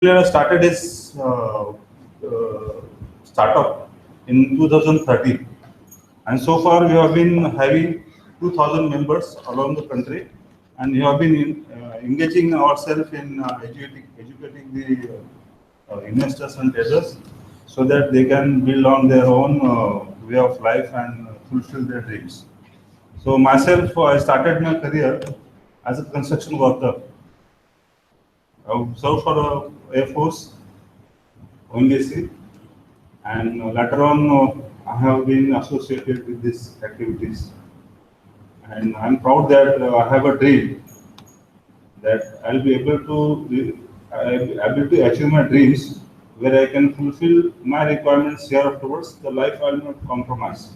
Started his startup in 2013, and so far we have been having 2,000 members around the country, and we have been engaging ourselves in educating the investors and traders so that they can build on their own way of life and fulfill their dreams. So myself, I started my career as a construction worker. I served for the Air Force, ONGC, and later on I have been associated with these activities. And I'm proud that I have a dream that I'll be able to achieve my dreams where I can fulfill my requirements here afterwards. The life I will not compromise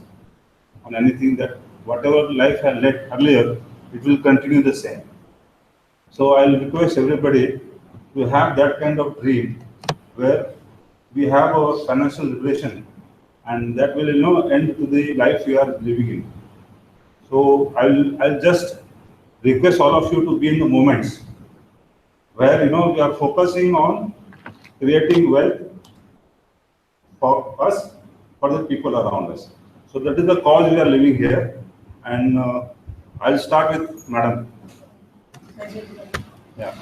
on anything that whatever life I led earlier, it will continue the same. So I'll request everybody to have that kind of dream where we have our financial liberation, and that will end to the life we are living in. So I'll just request all of you to be in the moments where we are focusing on creating wealth for us, for the people around us. So that is the cause we are living here, and I'll start with Madam. Yeah.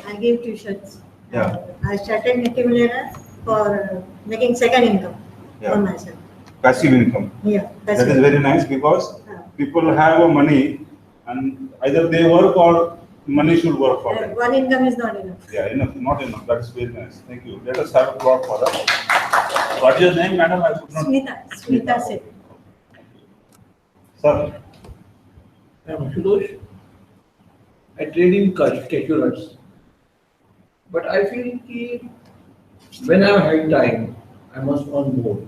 I give tuitions. Yeah. I started Niftymillionaire for making second income for myself. Passive income. Yeah. That is very nice because people have money and either they work or money should work for them. One income is not enough. Yeah, enough, not enough. That is very nice. Thank you. Let us have a plot for that. What is your name, madam? I could not. Smita Seth. Sir. I am Ashutosh. I trade in cashew nuts. But I feel that when I have had time, I must earn more.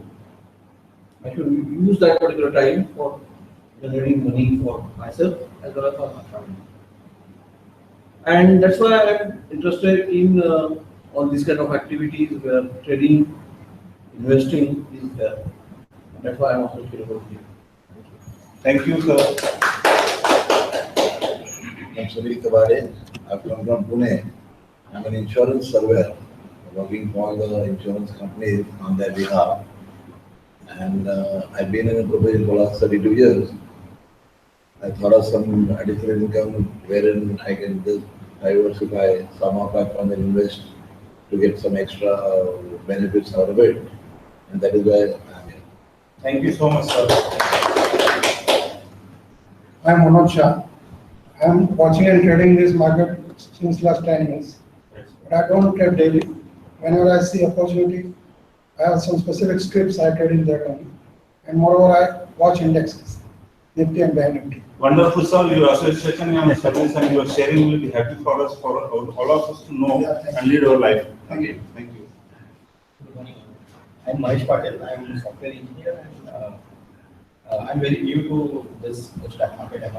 I should use that particular time for generating money for myself as well as for my family. And that's why I am interested in all these kind of activities where trading, investing is there. And that's why I am also here about here. Thank you, sir. I'm Sunil Tabare. I've come from Pune. I'm an insurance surveyor, working for the insurance companies on their behalf. And I've been in a profession for the last 32 years. I thought of some additional income wherein I can just diversify some of my funds and invest to get some extra benefits out of it. And that is why I'm here. Thank you so much, sir. I'm Manoj Shah. I'm watching and trading this market since last 10 years. But I don't trade daily. Whenever I see opportunity, I have some specific scripts I trade in that only. And moreover, I watch indexes, Nifty and Bank Nifty. Wonderful, sir. Your association and service and your sharing will be happy for us, for all of us to know and lead our life. Thank you. Thank you. Good morning. I'm Mahesh Patel. I'm a software engineer, and I'm very new to this stock market.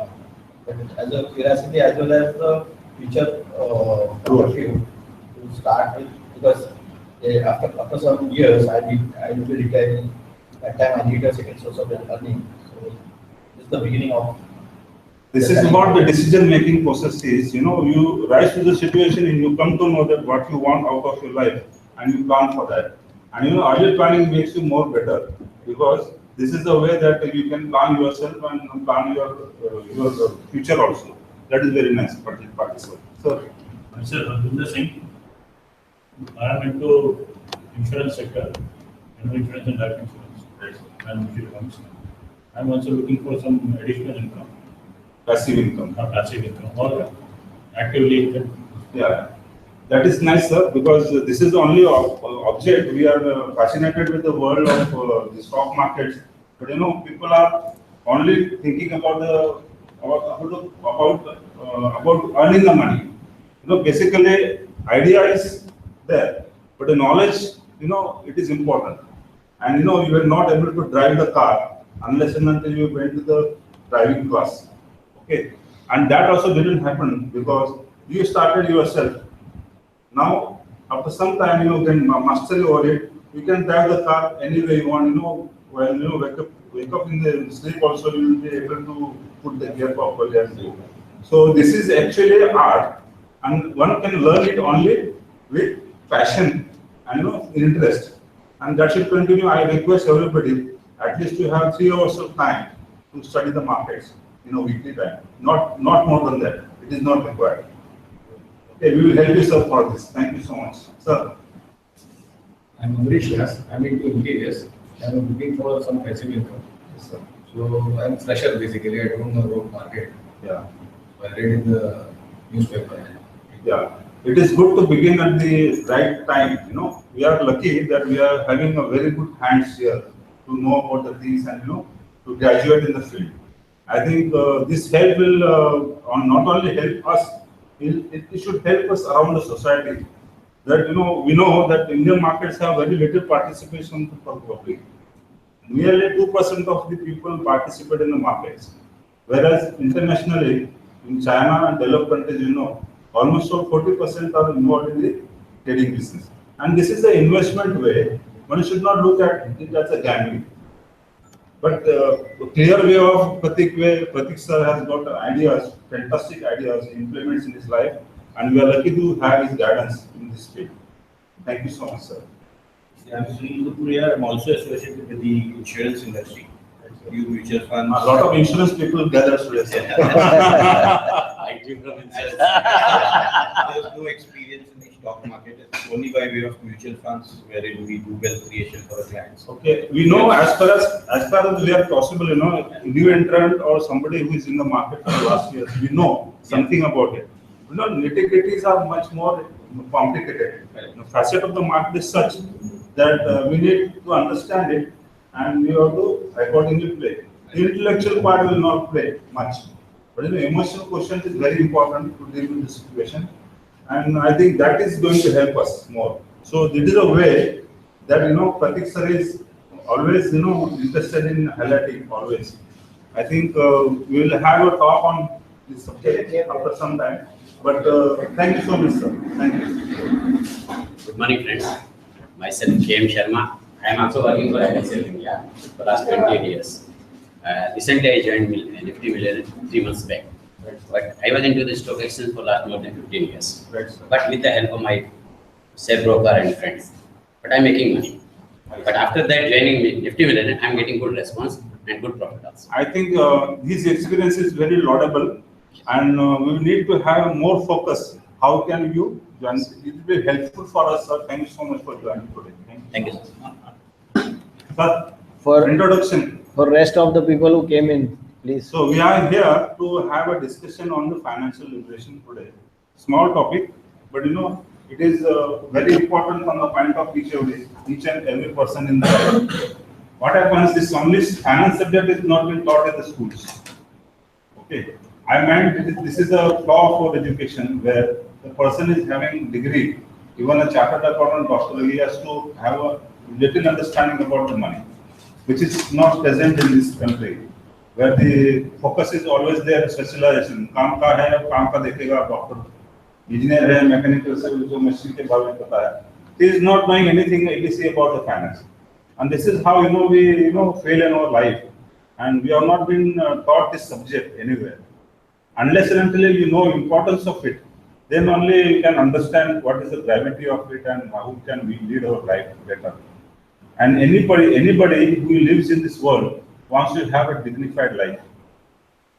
But as a curiosity as well as the future point of view to start with, because after some years I will be retiring. That time I need a second source of earning. So this is the beginning of. This is about the decision-making processes. You rise to the situation and you come to know that what you want out of your life, and you plan for that. And early planning makes you more better because this is the way that you can plan yourself and plan your future also. That is very nice, participant. So, Sir, Abdullah Singh. I am into insurance sector, insurance and life insurance, and mutual funds. I am also looking for some additional income. Passive income. Passive income or actively income. Yeah, that is nice, sir, because this is the only object. We are fascinated with the world of the stock markets, but people are only thinking about earning the money. Basically, idea is there, but the knowledge, it is important. And you are not able to drive the car unless and until you went to the driving class. Okay, and that also didn't happen because you started yourself. Now, after some time, you can master over it. You can drive the car any way you want. While wake up in the sleep also, you will be able to put the gear properly and do. So this is actually art, and one can learn it only with passion and interest, and that should continue. I request everybody at least to have 3 hours of time to study the markets in a weekly time. Not more than that. It is not required. Okay, we will help you sir for this. Thank you so much, sir. I'm Amrish. I'm into interiors. I'm looking for some passive income. Yes, sir. So I'm fresher basically. I don't know about market. Yeah. I read in the newspaper. Yeah, it is good to begin at the right time. We are lucky that we are having a very good hands here to know about the things and to graduate in the field. I think this help will not only help us, it should help us around the society. That we know that Indian markets have very little participation for the public. Nearly 2% of the people participate in the markets, whereas internationally in China and developed countries, almost 40% are involved in the trading business. And this is an investment way. One should not look at it as a gambling. But the clear way of Pratik sir has got ideas, fantastic ideas, implements in his life, and we are lucky to have his guidance in this field. Thank you so much, sir. I'm Sunil Kapoor. I'm also associated with the insurance industry. Few mutual funds. A lot of insurance people gather today, sir. I came from insurance. There's no experience in the stock market. It's only by way of mutual funds wherein we do wealth creation for the clients. Okay, we know as far as we are possible, new entrant or somebody who is in the market for the last years, we know something about it. Nitty-gritties are much more complicated. The facet of the market is such that we need to understand it and we have to accordingly play. The intellectual part will not play much. But emotional quotient is very important to deal with the situation. And I think that is going to help us more. So this is a way that Pratik sir is always interested in highlighting always. I think we will have a talk on this subject after some time. But thank you so much, sir. Thank you. Good morning, friends. Myself, K.M. Sharma. I am also working for ISL India for the last 28 years. Recently, I joined Niftymillionaire 3 months back. But I was into the stock exchange for last more than 15 years. But with the help of my share broker and friends. But I'm making money. But after that, joining Niftymillionaire, I'm getting good response and good profit also. I think his experience is very laudable, and we need to have more focus. How can you join? It will be helpful for us, sir. Thank you so much for joining today. Thank you, sir. Sir, For introduction. for rest of the people who came in, please. So we are here to have a discussion on the financial liberation today. Small topic, but it is very important from the point of each and every person in the life. What happens is only finance subject is not being taught in the schools. Okay, I meant this is a flaw for education where the person is having degree, even a chartered accountant, doctor, he has to have a little understanding about the money, which is not present in this country, where the focus is always there, specialization. काम का है, काम का देखेगा doctor, engineer है, mechanical से जो machine के बारे में पता है. He is not knowing anything ABC about the finance, and this is how we fail in our life, and we have not been taught this subject anywhere. Unless and until you know importance of it, then only you can understand what is the gravity of it and how can we lead our life better. And anybody who lives in this world wants to have a dignified life.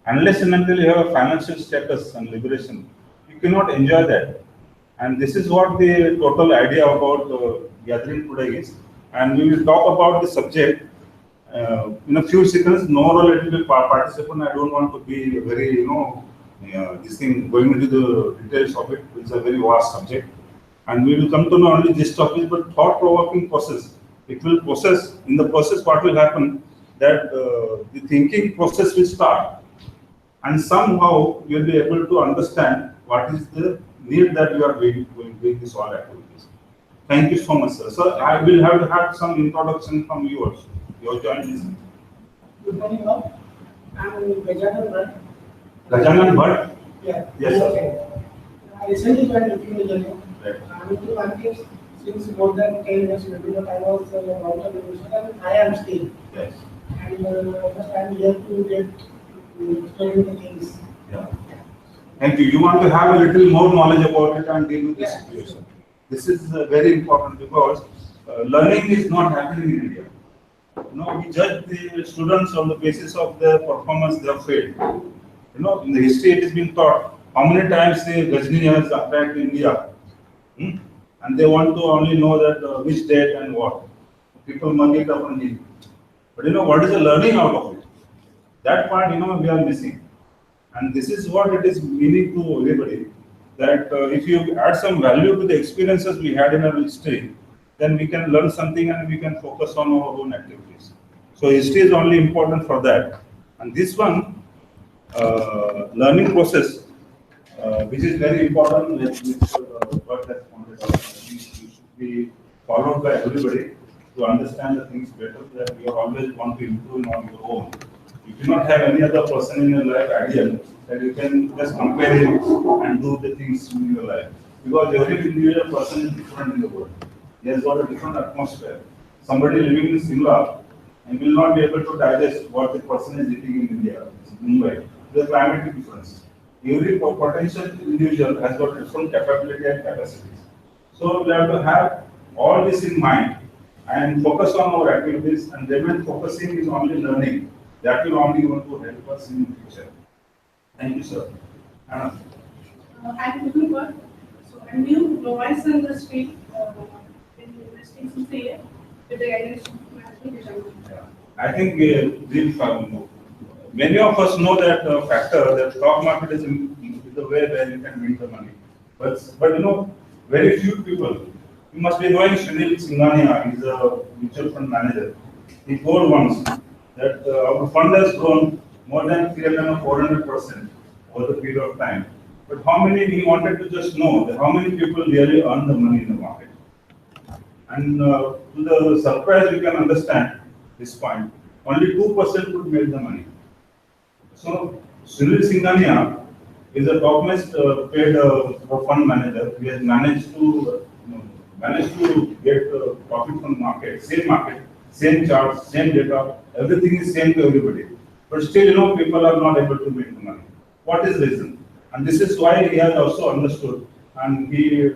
Unless and until you have a financial status and liberation, you cannot enjoy that. And this is what the total idea about gathering today is. And we will talk about the subject in a few seconds. No role it will be participant. I don't want to be very, this thing going into the details of it. It's a very vast subject. And we will come to know only this topic, but thought-provoking process. It will process, in the process what will happen, that the thinking process will start. And somehow you will be able to understand what is the need that you are doing this all activities. Thank you so much, sir. Sir, I will have to have some introduction from you also. Your join. Good morning, all. I'm Gajanan Bhatt. Gajanan Bhatt? Yeah. Yes, sir. I recently joined Niftymillionaire. Right. I'm into markets since more than 10 years ago, but I was out of education and I am still. Yes. And just I'm here to get studying the things. Yeah. Thank you. You want to have a little more knowledge about it and deal with this situation. This is very important because learning is not happening in India. We judge the students on the basis of their performance they have failed. In the history it has been taught how many times the Ghazni has attacked India. And they want to only know that which date and what. People mug it up and leave. But what is the learning out of it? That part, we are missing. And this is what it is meaning to everybody, that if you add some value to the experiences we had in our history, then we can learn something and we can focus on our own activities. So history is only important for that. And this one, learning process, which is very important, which work has pointed out, should be followed by everybody to understand the things better, that you always want to improve on your own. You cannot have any other person in your life ideal that you can just compare him and do the things in your life. Because every individual person is different in the world. He has got a different atmosphere. Somebody living in Simla and will not be able to digest what the person is eating in India, Mumbai. The climatic difference. Every potential individual has got different capability and capacities. So we have to have all this in mind and focus on our activities, and remain focusing is only learning. That will only going to help us in the future. Thank you, sir. Anna. I'm looking for, so I'm new novice in the street, in investing since a year with the guidance management. I think many of us know that factor that stock market is the way where you can win the money. But very few people. You must be knowing Sunil Singhania. He's a mutual fund manager. He told once that our fund has grown more than 300 or 400% over the period of time. But how many, he wanted to just know that how many people really earn the money in the market. And to the surprise, we can understand this point. Only 2% could make the money. So Sunil Singhania is a topmost paid fund manager. He has managed to get profit from the market, same charts, same data, everything is same to everybody. But still, people are not able to make the money. What is the reason? And this is why he has also understood, and he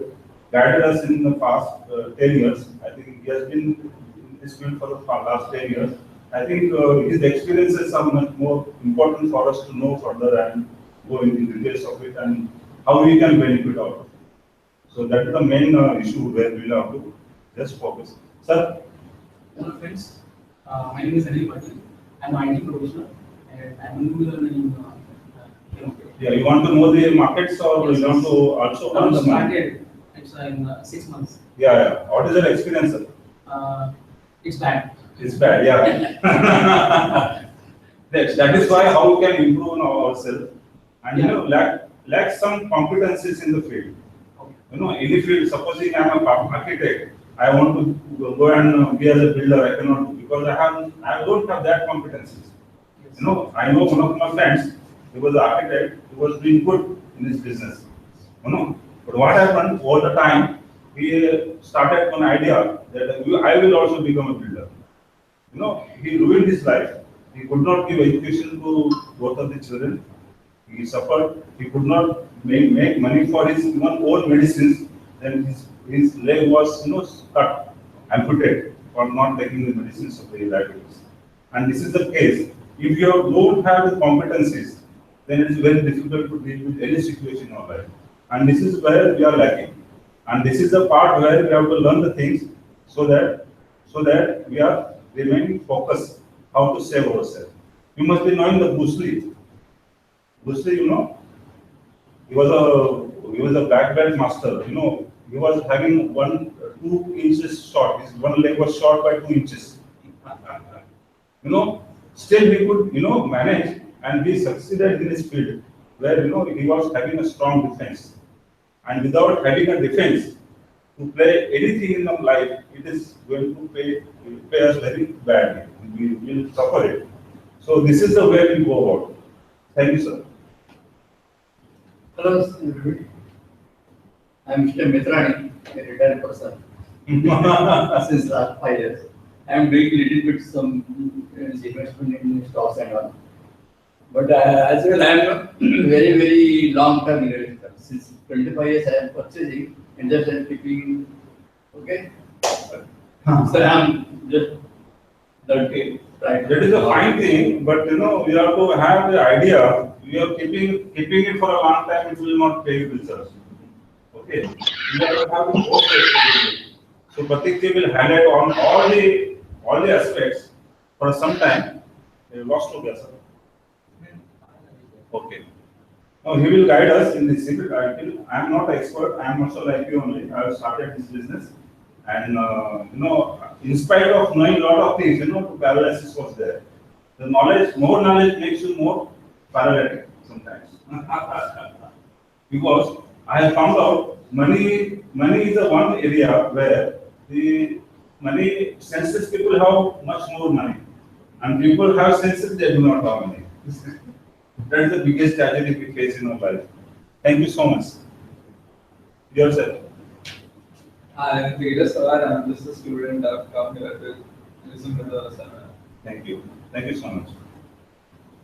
guided us in the past 10 years. I think he has been in this field for the last 10 years. I think his experiences are much more important for us to know further and go into details of it and how we can benefit out of it. So that is the main issue where we have to just focus. Sir? Hello friends, my name is Anil Patil. I'm an IT professional and I'm new in Yeah, you want to know the markets or you want to also earn the money? It's in 6 months. Yeah. What is your experience, sir? It's bad. It's bad, yeah. that is why how we can improve ourselves and lack some competencies in the field. Any field, supposing I am a architect, I want to go and be as a builder, I cannot do because I don't have that competencies. I know one of my friends, he was an architect, he was doing good in his business. But what happened over the time, he started one idea that I will also become a builder. He ruined his life. He could not give education to both of the children. He suffered. He could not make money for his own medicines. Then his leg was cut, amputated for not taking the medicines of the diabetes. And this is the case. If you don't have the competencies, then it is very difficult to deal with any situation in our life. And this is where we are lacking. And this is the part where we have to learn the things so that we are remaining focused how to save ourselves. You must be knowing the Bruce Lee. Bruce Lee, he was a black belt master. He was having 2 inches short. His one leg was short by 2 inches. Still he could manage and be succeeded in his field where he was having a strong defense. And without having a defense to play anything in our life, it is going to pay us very badly. We will suffer it. So this is the way we go about. Thank you, sir. Hello, I am Mr. Mitrani, a retired person. Since last 5 years. I am doing little bit some investment in stocks and all. But as well, I am very, very long-term investor. since 25 years I am purchasing and just I'm keeping, okay? So I'm just dirty. Right. That is a fine thing, but you know, you have to have the idea. You are keeping it for a long time, it will not pay you results. Okay, you have to have the whole flexibility. So Pratik ji will highlight on all the aspects for some time. Lost to guess. Okay. Now he will guide us in this secret article. I am not an expert. I am also like you only. I have started this business, and you know, in spite of knowing a lot of things, you know, paralysis was there. The knowledge, more knowledge makes you more paralytic sometimes. Because I have found out money is the one area where the money senseless people have much more money, and people have senses they do not have money. That is the biggest tragedy we face in our life. Thank you so much. Yourself. I am Vedas Savar. I am just a student. I have come here to listen to the seminar. Thank you. Thank you so much.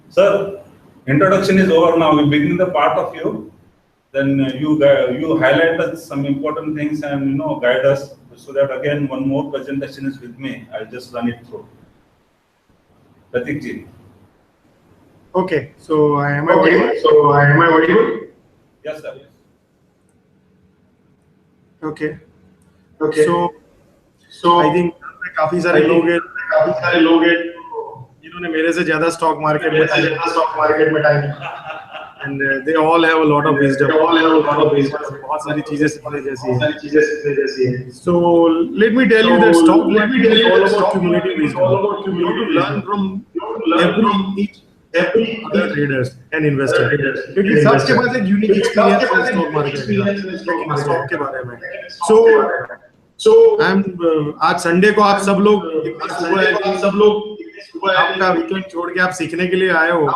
Sir, introduction is over now. We begin the part of you. Then you highlight us some important things and you know guide us so that again one more presentation is with me. I'll just run it through. Pratik ji. Okay, so am I audible? Yes, sir. Okay. So I think काफी सारे लोग हैं जिन्होंने मेरे से ज्यादा stock market में time and they all have a lot of wisdom. बहुत सारी चीजें सीखने जैसी हैं. So let me tell you that stock market is all about cumulative wisdom. You have to learn from each other traders and investors. क्योंकि सबके पास एक unique experience है स्टॉक मार्केट का, स्टॉक के बारे में. So आज संडे को आप सब लोग आपका वीकेंड छोड़ के आप सीखने के लिए आए हो.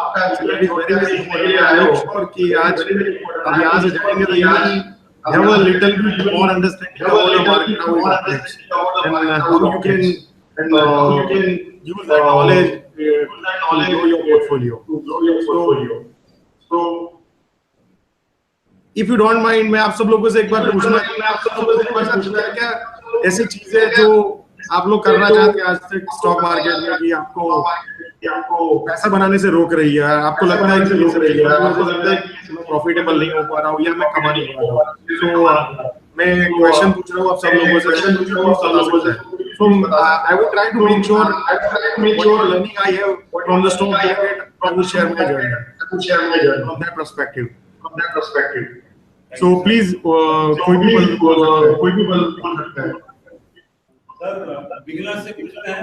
और कि आज अब यहाँ से जाएंगे तो you have a little bit more understanding about the market, how it operates, and how you can use that knowledge to grow your portfolio. So if you don't mind, मैं आप सब लोगों से एक बार पूछना क्या ऐसी चीजें जो आप लोग करना चाहते हैं आज तक स्टॉक मार्केट में कि आपको पैसा बनाने से रोक रही है, आपको लगता है कि प्रॉफिटेबल नहीं हो पा रहा हूँ या मैं कमा नहीं पा रहा हूँ. तो मैं क्वेश्चन पूछ रहा हूँ आप सब लोगों से. So I will try to make sure what learning I have from the stock market, I will share my journey from that perspective. So please, कोई भी बोल सकता है. सर बिगिनर से पूछते हैं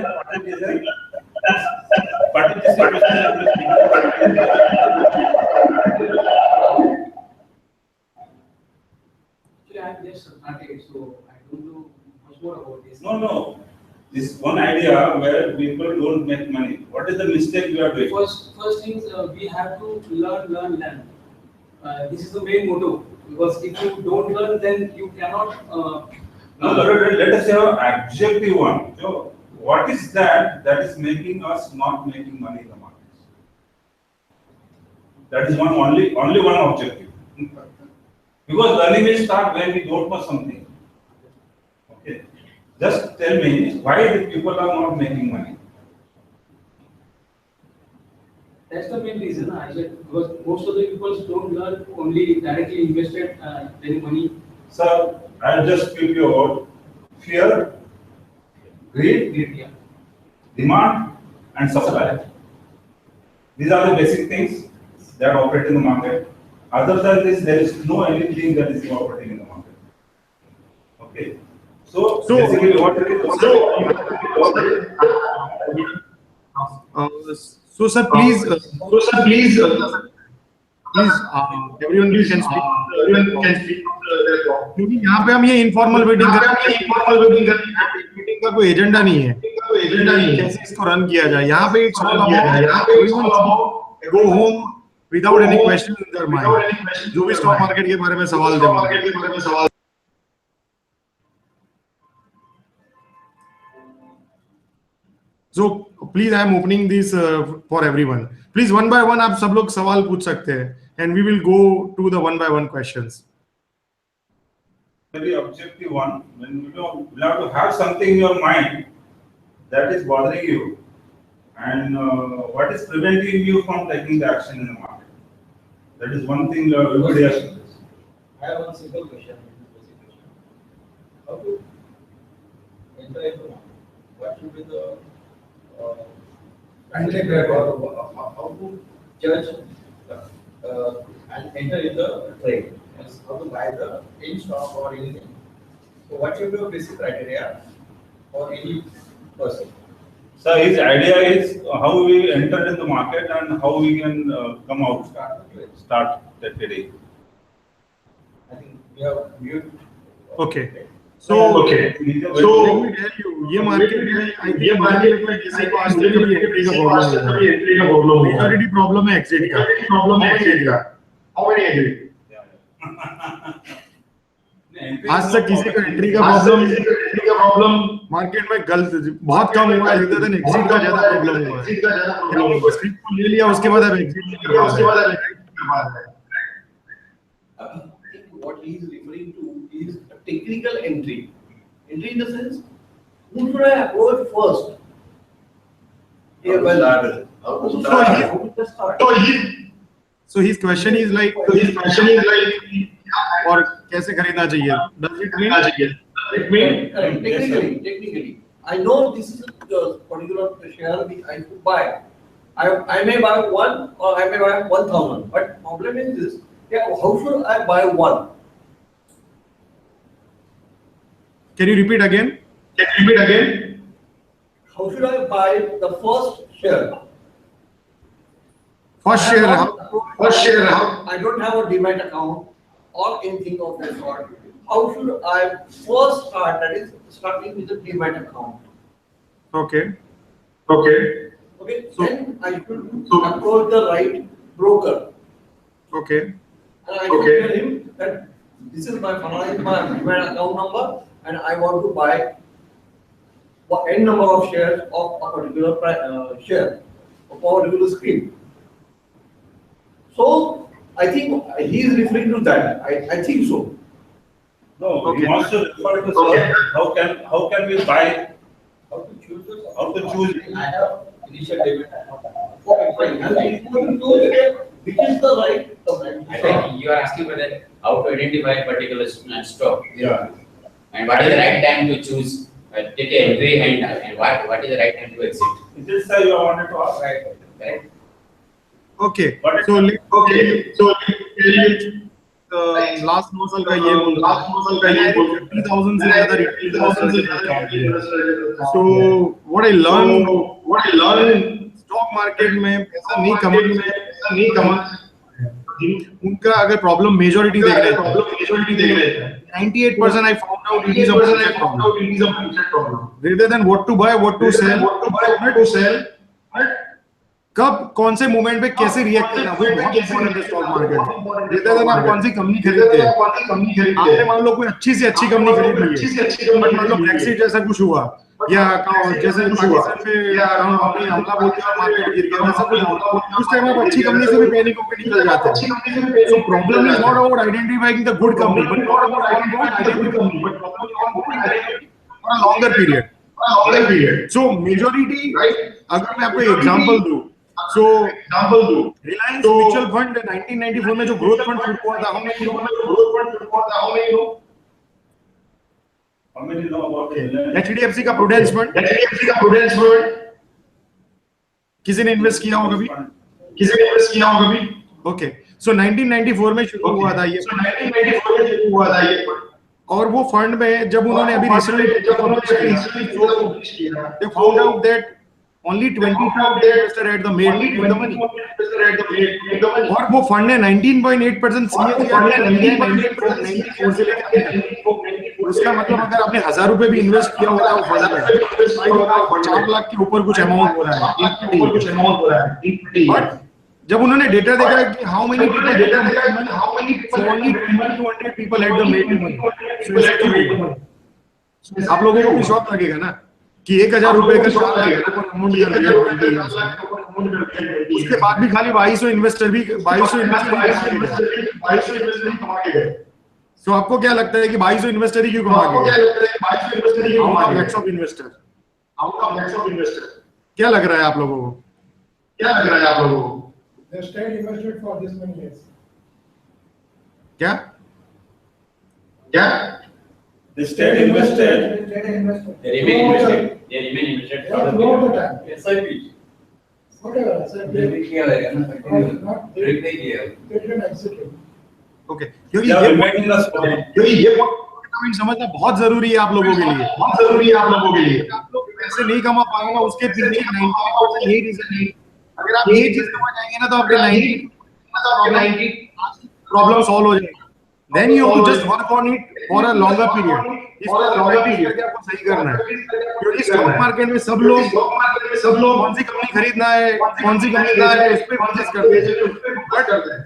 I have just started, so I don't know much more about this. No. This is one idea where people don't make money. What is the mistake you are doing? First thing, we have to learn. This is the main motto. Because if you don't learn, then you cannot. Let us have an objective one. So, what is that is making us not making money in the markets? That is only one objective. Because learning will start when we don't know something. Okay. Just tell me why the people are not making money. That's the main reason. I said because most of the people don't learn, only directly invested their money. Sir, I'll just speak you about fear, greed, demand, and supply. These are the basic things that operate in the market. Other than this, there is no anything that is operating in the market. Okay. So basically, what it is. So sir, please, everyone can speak. क्योंकि यहाँ पे हम ये informal meeting कर रहे हैं, meeting का कोई एजेंडा नहीं है, कैसे इसको रन किया जाए. यहाँ पे it's all about go home without any question in their mind. जो भी स्टॉक मार्केट के बारे में सवाल थे. So please, I am opening this for everyone. Please one by one आप सब लोग सवाल पूछ सकते हैं. and we will go to the one by one questions. Very objective one. When you have to have something in your mind that is bothering you, and what is preventing you from taking the action in the market. That is one thing everybody has to do. I have one simple question. How to enter into market? What should be the entry criteria? How to judge and enter in the trade? Means how to buy the in stock or anything. So what should be the basic criteria for any person? So his idea is how we enter in the market and how we can come out, start that day. I think we have viewed. Okay. So let me tell you, ये market में I think किसी को आज तक कभी entry का problem है. Majority problem है exit का. How many agree? आज तक किसी का एंट्री का प्रॉब्लम मार्केट में गलत बहुत कम हुआ है, ज्यादा एग्जिट का ज्यादा प्रॉब्लम हुआ है. लोगों को स्क्रिप्ट को ले लिया, उसके बाद अब एग्जिट नहीं कर पा रहे हैं. What he is referring to is a technical entry. Entry in the sense, who should I approach first? So his question is like, और कैसे खरीदना चाहिए? Does it mean? Technically, I know this is a particular share which I could buy. I may buy one or I may buy 1,000. But problem is this: how should I buy one? Can you repeat again? How should I buy the first share? First share. I don't have a demat account or anything of that sort. How should I first start? That is starting with a demat account. Okay. Then I should approach the right broker. Okay. And I should tell him that this is my demat account number, and I want to buy n number of shares of a particular share of a particular scheme. So I think he is referring to that. I think so. No, he wants to refer to how can we buy? How to choose? I have initial debit. Okay, fine. Which is the right? I think you are asking whether how to identify a particular stock. Yeah. And what is the right time to choose? Take an entry and what is the right time to exit? This is you wanted to ask, right? Correct. Okay. So last 9 साल का ये बोल 50,000 से ज़्यादा. So what I learned stock market में पैसा नहीं कमा उनका अगर प्रॉब्लम मेजॉरिटी देख रहे हैं 98% I found out it is a mindset problem. Rather than what to buy, what to sell, कब कौन से मोमेंट पे कैसे रिएक्ट करना वो बहुत इंपॉर्टेंट है स्टॉक मार्केट. रेदर देन आप कौन सी कंपनी खरीदते हैं. आपने मान लो कोई अच्छी से अच्छी कंपनी खरीद ली है, बट मान लो ब्रेक्सिट जैसा कुछ हुआ या जैसे पाकिस्तान पे हमला बोलते हैं मार्केट गिर गया वैसा कुछ हुआ, उस टाइम आप अच्छी कंपनी से भी पैनिक होकर निकल जाते हैं. So problem is not about identifying the good company but for a longer period. So majority अगर मैं आपको एग्जांपल दूं, so Reliance Mutual Fund 1994 में जो ग्रोथ फंड शुरू हुआ था, हमने HDFC का प्रूडेंस फंड किसी ने इन्वेस्ट किया होगा कभी? ओके. सो 1994 में शुरू हुआ था ये और वो फंड में जब उन्होंने अभी recently they found out that only 22 investor had the made the money. और वो फंड ने 19.8% उसका मतलब अगर आपने 1,000 रुपए भी इन्वेस्ट किया होता है वो 4 लाख के ऊपर कुछ अमाउंट हो रहा है. बट जब उन्होंने डेटा देखा कि how many people only 200 people had the made money. आप लोगों को भी शॉक लगेगा ना. कि 1000 रुपए का 4 लाख के ऊपर अमाउंट कर दिया 20 years में। उसके बाद भी खाली 2200 इन्वेस्टर भी कमा के गए। तो आपको क्या लगता है कि 2200 इन्वेस्टर ही क्यों कमा के गए? Out of lakhs of investor, क्या लग रहा है आप लोगों को? The state invested for this many years. क्या? The state invested. They remain invested for the Throughout the time. SIP. Whatever, SIP. They didn't execute. Okay, क्योंकि ये पॉइंट समझना बहुत जरूरी है आप लोगों के लिए। आप लोग पैसे नहीं कमा पाएंगे उसके पीछे 90% यही रीजन है। अगर आप ये चीज कमा जाएंगे ना तो आपके 90 प्रॉब्लम सॉल्व हो जाएगी। Then you have to just work on it for a longer period. इसको आपको सही करना है, क्योंकि स्टॉक मार्केट में सब लोग कौन सी कंपनी खरीदना है, कौन सी कंपनी खरीदना है, उस पे फोकस करते हैं।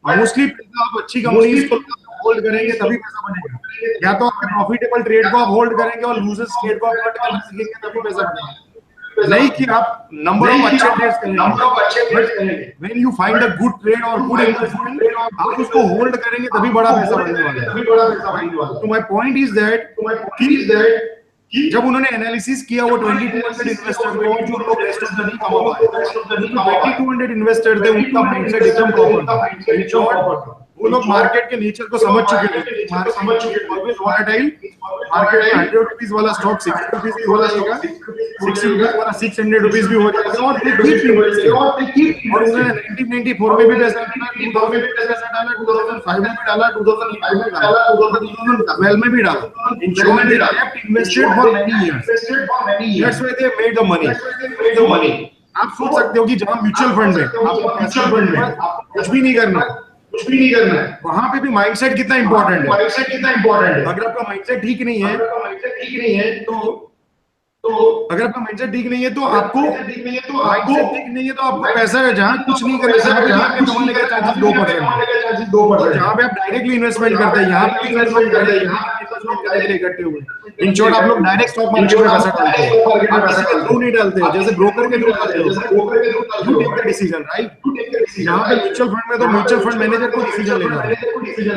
मोस्टली आप अच्छी कंपनीज को होल्ड करेंगे तभी पैसा बनेगा। या तो आपके प्रॉफिटेबल ट्रेड को आप होल्ड करेंगे और लूजर्स ट्रेड को आप कट करना सीखेंगे तभी पैसा बनेगा। नहीं कि आप नंबर ऑफ अच्छे ट्रेड्स करेंगे। When you find a good trade और गुड इन्वेस्टमेंट आप उसको होल्ड करेंगे तभी बड़ा पैसा बनने वाला है। तो माय पॉइंट इज दैट कि जब उन्होंने एनालिसिस किया वो 2200 इन्वेस्टर को जो लोग रेस्ट ऑफ द नहीं कमा पाए, 2200 इन्वेस्टर थे उनका माइंडसेट एकदम प्रॉपर था। इन शॉर्ट वो लोग मार्केट के नेचर को समझ चुके थे। ऑलवेज वोलेटाइल मार्केट में 100 रुपीस वाला स्टॉक 60 रुपीस भी हो जाएगा, 60 रुपीस वाला 600 रुपीस भी हो जाएगा और उन्होंने 1994 में भी पैसा डाला, 2000 में भी पैसा डाला, 2005 में भी डाला, 2005 में डाला, 2012 में भी डाला। In short they kept invested for many years. That's why they made the money. आप सोच सकते हो कि जहां म्यूचुअल फंड में आपको कुछ भी नहीं करना है, वहां पे भी माइंडसेट कितना इंपॉर्टेंट है। अगर आपका माइंडसेट ठीक नहीं है तो अगर आपका माइंडसेट ठीक नहीं है तो आपको पैसा जहां कुछ नहीं करना है आपको कमाने का चांसेस 2%। जहां पे आप डायरेक्टली इन्वेस्टमेंट करते हैं यहाँ पे इन्वेस्टमेंट करते हैं, यहाँ इन्वेस्टमेंट करने के लिए इकट्ठे हुए। इन शॉर्ट आप लोग डायरेक्ट स्टॉक मार्केट में पैसा डालते हैं, आप किसी के थ्रू नहीं डालते हो, जैसे ब्रोकर के थ्रू डालते हो। You take the decision, right? यहाँ पे म्यूचुअल फंड में तो म्यूचुअल फंड मैनेजर को डिसीजन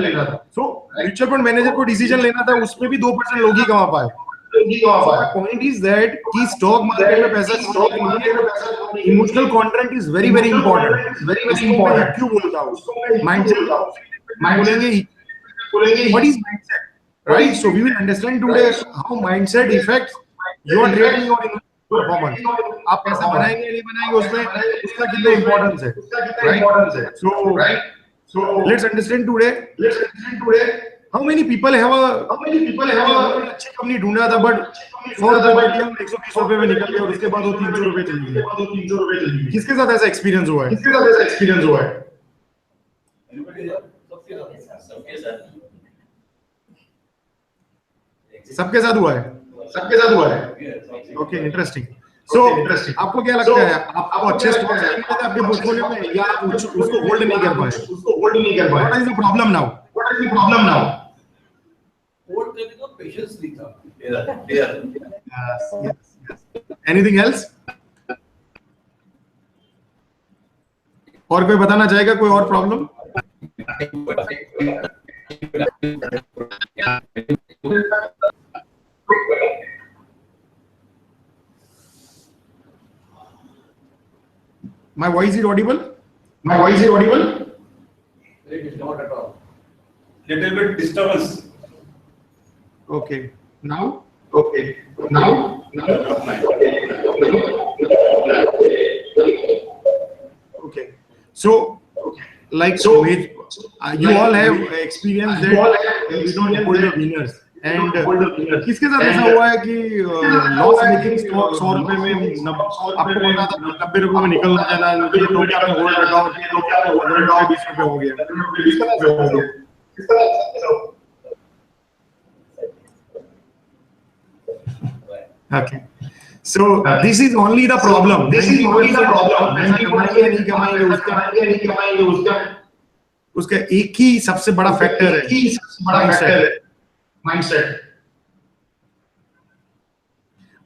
लेना था। सो म्यूचुअल फंड मैनेजर को डिसीजन लेना था, उसमें भी 2% लोग ही कमा पाए। पॉइंट इज दैट कि स्टॉक मार्केट में पैसा emotional content is very very important. क्यों बोलता हूँ माइंडसेट बोलेंगे what is mindset, right? So we will understand today how mindset effects your trading और परफॉर्मेंस। आप पैसा बनाएंगे नहीं बनाएंगे उसमें उसका कितना इंपॉर्टेंस है, right? So let's understand today how many people have अच्छी कंपनी ढूंढा था बट 100 रुपए में दिया, 120 रुपए में निकल गया और उसके बाद वो 300 रुपए चली गई। किसके साथ ऐसा एक्सपीरियंस हुआ है? सबके साथ हुआ है। Okay, interesting. सो आपको क्या लगता है, आपको अच्छे स्टॉक्स मिले थे आपके पोर्टफोलियो में या आप उसको होल्ड नहीं कर पाए? What is the problem now? Hold करने का पेशेंस नहीं था। Anything else? और कोई बताना चाहेगा कोई और problem? My voice is audible? It is not at all. Little bit disturbance. Okay. Now? Okay. So, you all have experienced that we don't hold the winners. And किसके साथ ऐसा हुआ है कि लॉस मेकिंग स्टॉक 100 रुपए में आपको पता था 90 रुपए में निकलना जाना, ये तो क्या होल्ड रखा और ये तो क्या होल्ड रखा 20 रुपए हो गया। किसका ऐसा हो गया? Okay. So this is only the problem. उसका एक ही सबसे बड़ा फैक्टर है माइंडसेट।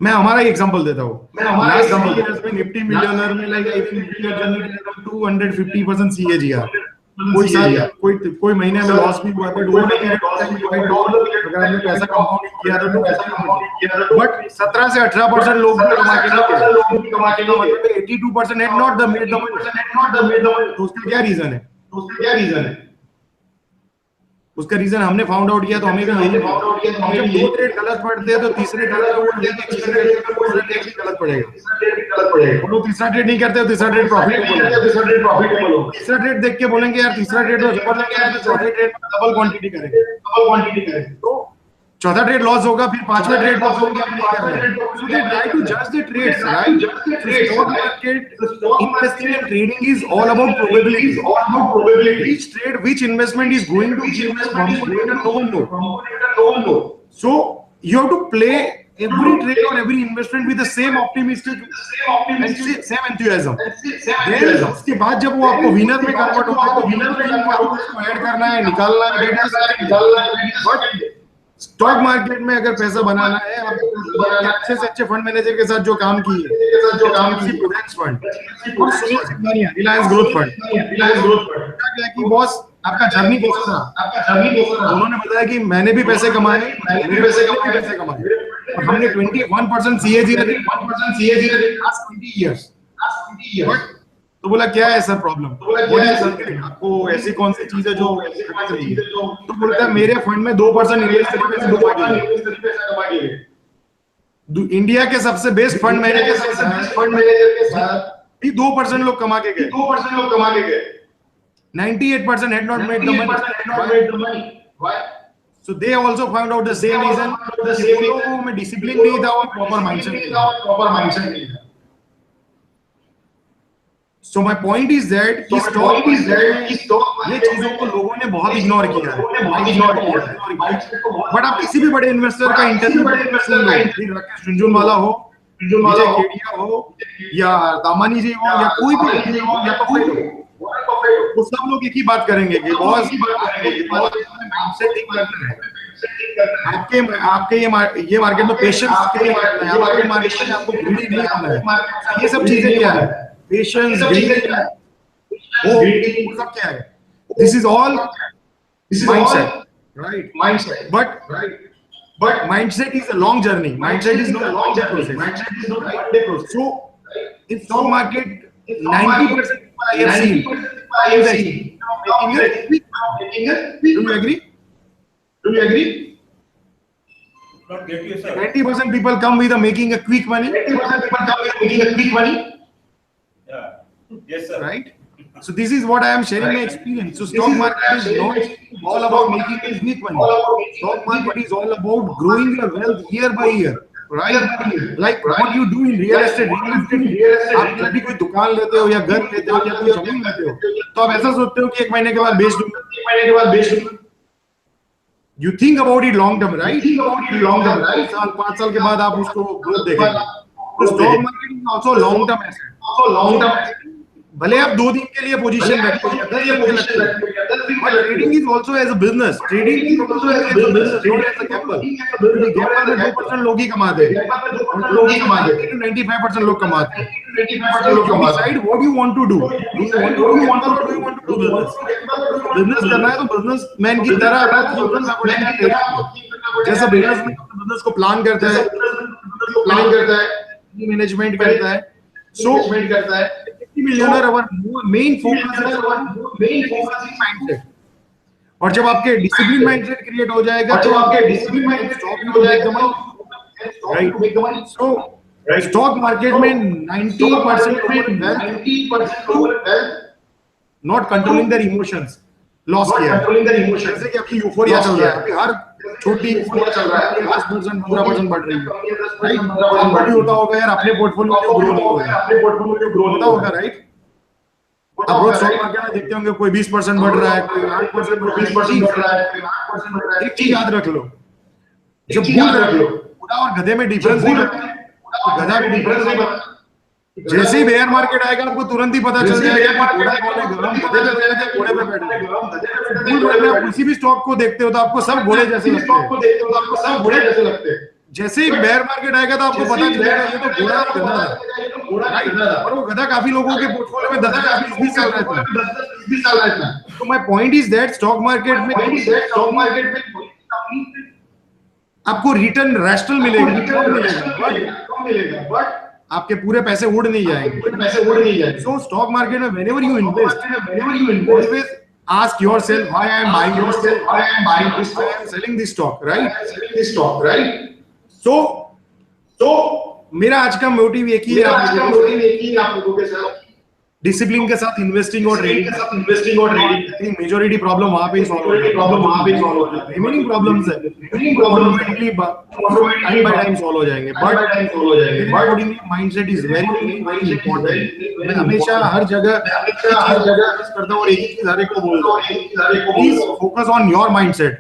मैं हमारा एग्जांपल देता हूँ। लास्ट 3 years में निफ्टी मिलियनर में like I think we are generating 250% CAGR। कोई महीने में लॉस भी हुआ, but over the period of time अगर आपने पैसा कंपाउंड किया तो बट 17 से 18% लोग भी कमा के नहीं गए, मतलब 82% had not the made the money. तो उसका क्या रीजन है? उसका रीजन हमने फाउंड आउट किया, तो हमें भी यही फाउंड आउट किया। हम जब 2 ट्रेड गलत पढ़ते हैं तो तीसरे ट्रेड में वो यही एक्सपेक्ट करते हैं कि दूसरा ट्रेड भी गलत पड़ेगा। वो लोग तीसरा ट्रेड नहीं करते, तीसरा ट्रेड प्रॉफिटेबल हो। तीसरा ट्रेड देख के बोलेंगे यार तीसरा ट्रेड तो जबरदस्त है, तो चौथे ट्रेड में डबल क्वांटिटी करेंगे। तो चौथा ट्रेड लॉस होगा, फिर पांचवें ट्रेड लॉस होगा, आप नहीं कर रहे हैं। So they try to judge the trades, right? Stock market investing and trading is all about probability. Each trade, which investment is going to give us bumper, no one knows. So you have to play every trade or every investment with the same optimistic and same enthusiasm. Then उसके बाद जब वो आपको winner में convert होगा तो winner में आपको उसको ऐड करना है, निकालना है, बट स्टॉक मार्केट में अगर पैसा बनाना है, आप अच्छे से अच्छे फंड मैनेजर के साथ जो काम किए, prudence fund, Reliance growth fund, कि बॉस आपका जर्नी कैसा था? उन्होंने बताया कि मैंने भी पैसे कमाए, मेरे पैसे कमाए, और हमने 21% CAGR last 20 years। तो बोला क्या है सर प्रॉब्लम? आपको ऐसी कौन सी चीज है जो लग रही है? तो बोलता है मेरे फंड में 2% इन्वेस्ट करके कमा के इंडिया के सबसे बेस्ट फंड मैनेजर के साथ भी 2% लोग कमा के गए। 98% had not made the money. Why? So they also found out the same reason. कि लोगों में डिसिप्लिन नहीं था और प्रॉपर माइंडसेट नहीं था। So my point is that कि स्टॉक ये चीजों को लोगों ने बहुत इग्नोर किया है। बट आप किसी भी बड़े इन्वेस्टर का इंटरव्यू सुन लो, राकेश झुंझुनवाला हो, विजय केडिया हो, या दामानी जी हो, या कोई भी हो, या वो सब लोग एक ही बात करेंगे कि बहुत माइंडसेट ठीक करना है। आपके ये मार्केट में पेशेंस आपके मार्केट में आपको ग्रीडी नहीं होना है। ये सब चीजें क्या है? पेशेंस, ग्रीडी, वो सब क्या है? This is all mindset, right? But mindset is a long journey. Mindset is not a long process. So in stock market, 90% people I have seen making a quick. Do you agree? Not get you, sir. 90% people come with making a quick money. Yeah. Yes, sir. Right? So this is what I am sharing my experience. So stock market is not all about making a quick money. Stock market is all about growing your wealth year by year. Right? Like what you do in real estate. आप जब भी कोई दुकान लेते हो या घर लेते हो या कोई जमीन लेते हो, तो आप ऐसा सोचते हो कि 1 महीने के बाद बेच दूंगा। You think about it long term, right? 5 साल के बाद आप उसको ग्रोथ देखेंगे। तो stock market is also long term asset. भले आप 2 दिन के लिए पोजीशन रखते हैं, 10 दिन रखते हैं, but trading is also as a business. Trading is also as a business, not as a gamble. Gamble में 2% लोग ही कमाते हैं, 95% लोग कमाते हैं। Decide what you want to do. Do you want to do gambling or do you want to do business? Business करना है तो बिजनेसमैन की तरह जैसा बिजनेस को प्लान करता है, मैनेजमेंट करता है। So Niftymillionaire, our main focus is mindset. और जब आपके डिसिप्लिन माइंडसेट क्रिएट हो जाएगा तो आपके डिसिप्लिन माइंडसेट स्टॉक राइट। सो स्टॉक मार्केट में 90% not controlling their emotions loss किया है। जैसे कि आपकी यूफोरिया चल रहा है, अभी हर छोटी यूफोरिया चल रहा है, 10% 15% बढ़ रही है, राइट? बड़ी होता होगा यार अपने पोर्टफोलियो में ग्रो नहीं होता होगा, राइट? आप रोज स्टॉक मार्केट में देखते होंगे कोई 20% बढ़ रहा है, कोई 8% 20% बढ़ रहा है। एक चीज याद रख लो, जब घोड़ा और गधे में डिफरेंस नहीं बनता, गधा में डिफरेंस नहीं बनता। जैसे ही बेयर मार्केट आएगा आपको तुरंत ही पता चल जाएगा कि घोड़ा कौन है, गधा गधे पे बैठे थे, घोड़े पे बैठे थे। आप किसी भी स्टॉक को देखते हो तो आपको सब घोड़े जैसे लगते हैं। जैसे ही बेयर मार्केट आएगा तो आपको पता चलेगा ये तो घोड़ा और गधा था, और वो गधा काफी लोगों के पोर्टफोलियो में 10-20 साल रहता है। तो my point is that stock market में आपको रिटर्न रैशनल मिलेगा, बट आपके पूरे पैसे उड़ नहीं जाएंगे। सो स्टॉक मार्केट में whenever you invest, always ask yourself why I am buying this, why I am buying this, why I am selling this stock, right? So मेरा आज का मोटिव एक ही है आप लोगों के साथ डिसिप्लिन के साथ इन्वेस्टिंग और ट्रेडिंग। मेजॉरिटी प्रॉब्लम वहां पे ही सॉल्व हो जाती है। रिमेनिंग प्रॉब्लम्स है automatically time by time solve हो जाएंगे, but mindset is very important. मैं हमेशा हर जगह फोकस करता हूं और एक ही चीज हर एक को बोलता हूं, please focus on your mindset,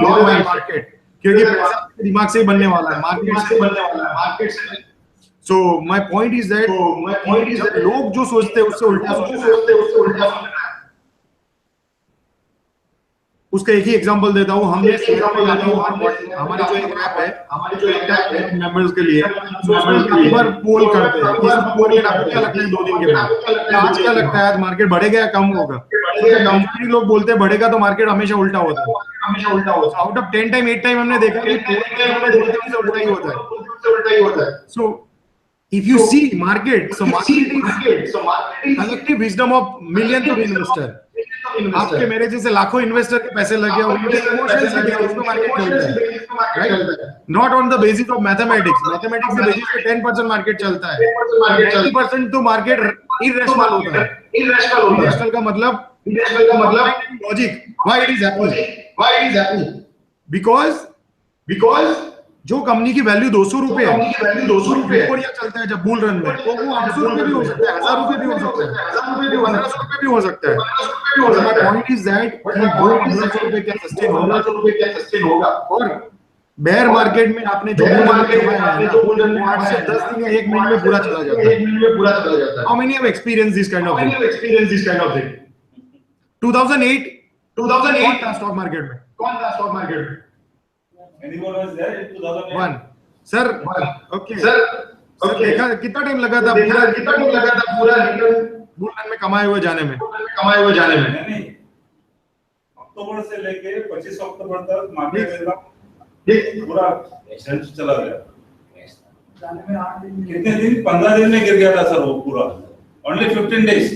market, क्योंकि पैसा आपके दिमाग से ही बनने वाला है, मार्केट से। So my point is that लोग जो सोचते हैं उससे उल्टा उसका एक ही एग्जांपल देता हूँ। हमने हमारी जो एक ऐप है मेंबर्स के लिए, तो उसमें काफी बार पोल करते हैं कि मार्केट आपको क्या लगता है 2 दिन के बाद, आज क्या लगता है आज मार्केट बढ़ेगा या कम होगा। काफी लोग बोलते हैं बढ़ेगा, तो मार्केट हमेशा उल्टा होता है। आउट ऑफ 10 टाइम 8 टाइम हमने देखा कि उल्टा ही होता है। सो if you see market, so market is collective wisdom of millions of investor। आपके मेरे जैसे लाखों इन्वेस्टर के पैसे लगे और उनके इमोशंस के बेसिस पे मार्केट चलता है, right? Not on the basis of mathematics के बेसिस पे 10% मार्केट चलता है, 90% तो मार्केट इरेशनल होता है। इरेशनल का मतलब logic, why it is happening, because जो कंपनी की वैल्यू 200 रुपए है, ऊपर या चलता है जब बुल रन में, तो वो 800 रुपए भी हो सकता है, 1000 रुपए भी हो सकता है, 1500 रुपए भी हो सकता है। माय पॉइंट इज दैट कि वो 1500 रुपए क्या सस्टेन होगा, और बेयर मार्केट में आपने जो बुल रन में कमाया है वो 8 से 10 दिन या 1 मिनट में पूरा चला जाता है। How many have experience this kind of thing? 2008 कौन था स्टॉक मार्केट में? Anyone was there in 2008? One. Sir, okay. देखा कितना टाइम लगा था पूरा रिटर्न बुल रन में कमाए हुए जाने में? नहीं, अक्टूबर से लेके 25 अक्टूबर तक मार्केट पूरा चला गया। कितने दिन? 15 दिन में गिर गया था सर वो पूरा। Only 15 days.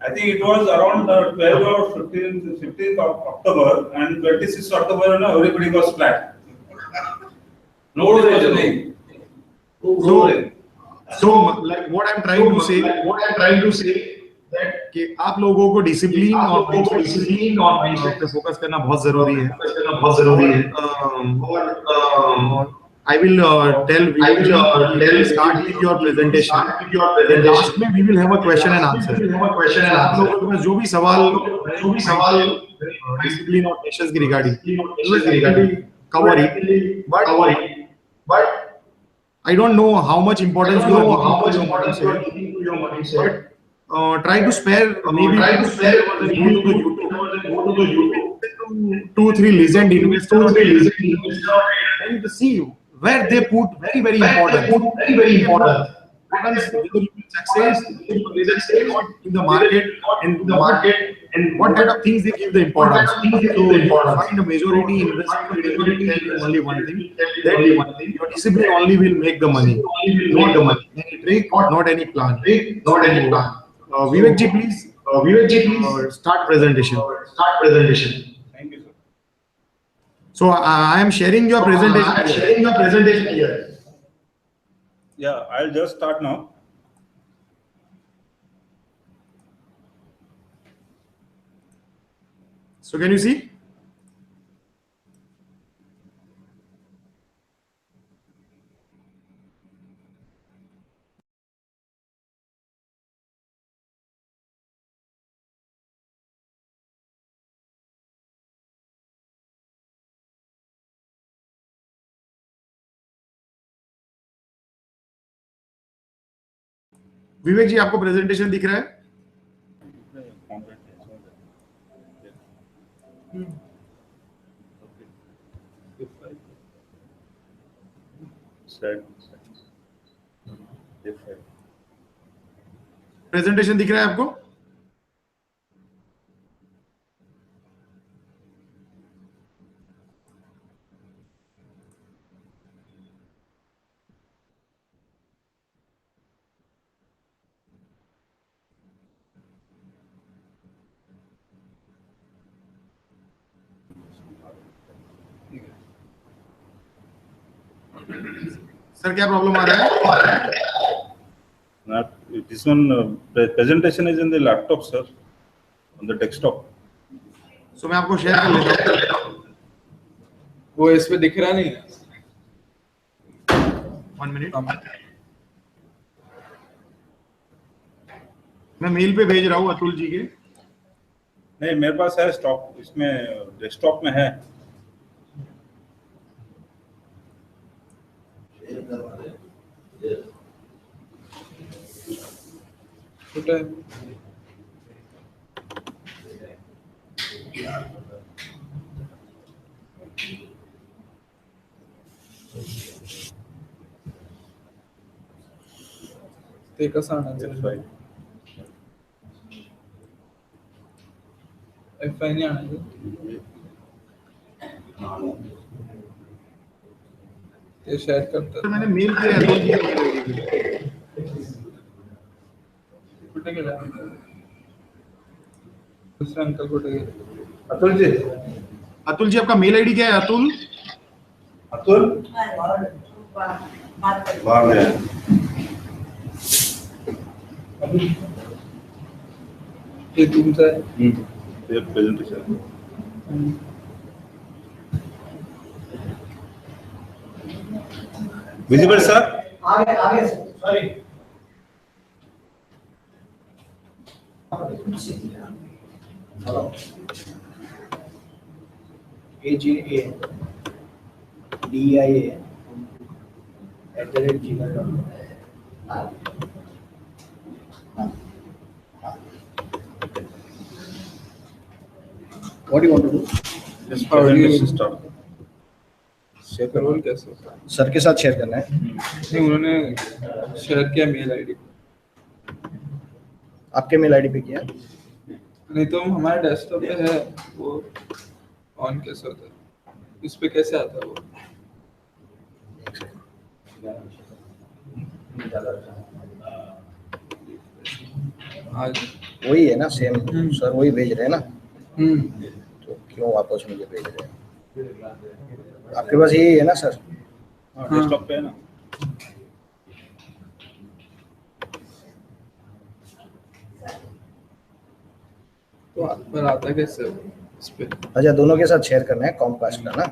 I think it was around 12 or 15th of October, and 26th October, everybody was flat. No reasoning. So, like what I'm trying to say that कि आप लोगों को डिसिप्लिन और माइंडसेट पे फोकस करना बहुत जरूरी है। और I will start with your presentation. Then last में we will have a question and answer. आप लोगों के पास जो भी सवाल डिसिप्लिन और पेशेंस की regarding cover it, but I don't know how much importance you are giving to your mindset. But try to spare go to the YouTube 2-3 legend investors and see where they put very important once whether you will success in the market and what kind of things they give the importance. So you find a majority investor tell you only one thing, that your discipline only will make the money, not any trick, not any plan. Vivek ji, please start presentation. Thank you, sir. So I am sharing your presentation here. Yeah, I'll just start now. So can you see? विवेक जी, आपको presentation दिख रहा है? Presentation दिख रहा है आपको? Sir क्या problem आ रहा है? Not this one. Presentation is in the laptop, sir, on the desktop. So मैं आपको शेयर कर लेता हूँ। वो इस पे दिख रहा नहीं है। 1 मिनट। मैं मेल पे भेज रहा हूँ अतुल जी के। नहीं, मेरे पास है स्टॉक, इसमें डेस्कटॉप में है। छोटा है। ते कसं आणायचं? F5 ने आणायचं? ते शेअर करतात। तो मैंने मेल किया अतुल जी के। कुठे गेला? दूसरा अंकल कुठे गेले? अतुल जी आपका मेल आईडी क्या है अतुल? बाहर गया। ये तुमचा आहे? ये प्रेजेंटेशन। Visible, sir? आगे sorry. AJADIA@gmail.com. What do you want to do? This presentation start. Share role कैसे होता है? सर के साथ शेयर करना है। नहीं, उन्होंने शेयर किया मेल आईडी। आपके मेल आईडी पे किया? नहीं तो हमारे डेस्कटॉप पे है, वो ऑन कैसे होता है? इस पे कैसे आता है वो? आज वही है ना, सेम सर वही भेज रहे हैं ना। तो क्यों वापस मुझे भेज रहे हैं? आपके पास यही है ना सर? हाँ, डेस्कटॉप पे है ना। तो पर आता कैसे इस पे? अच्छा, दोनों के साथ शेयर करना है, कॉमकास्ट का ना।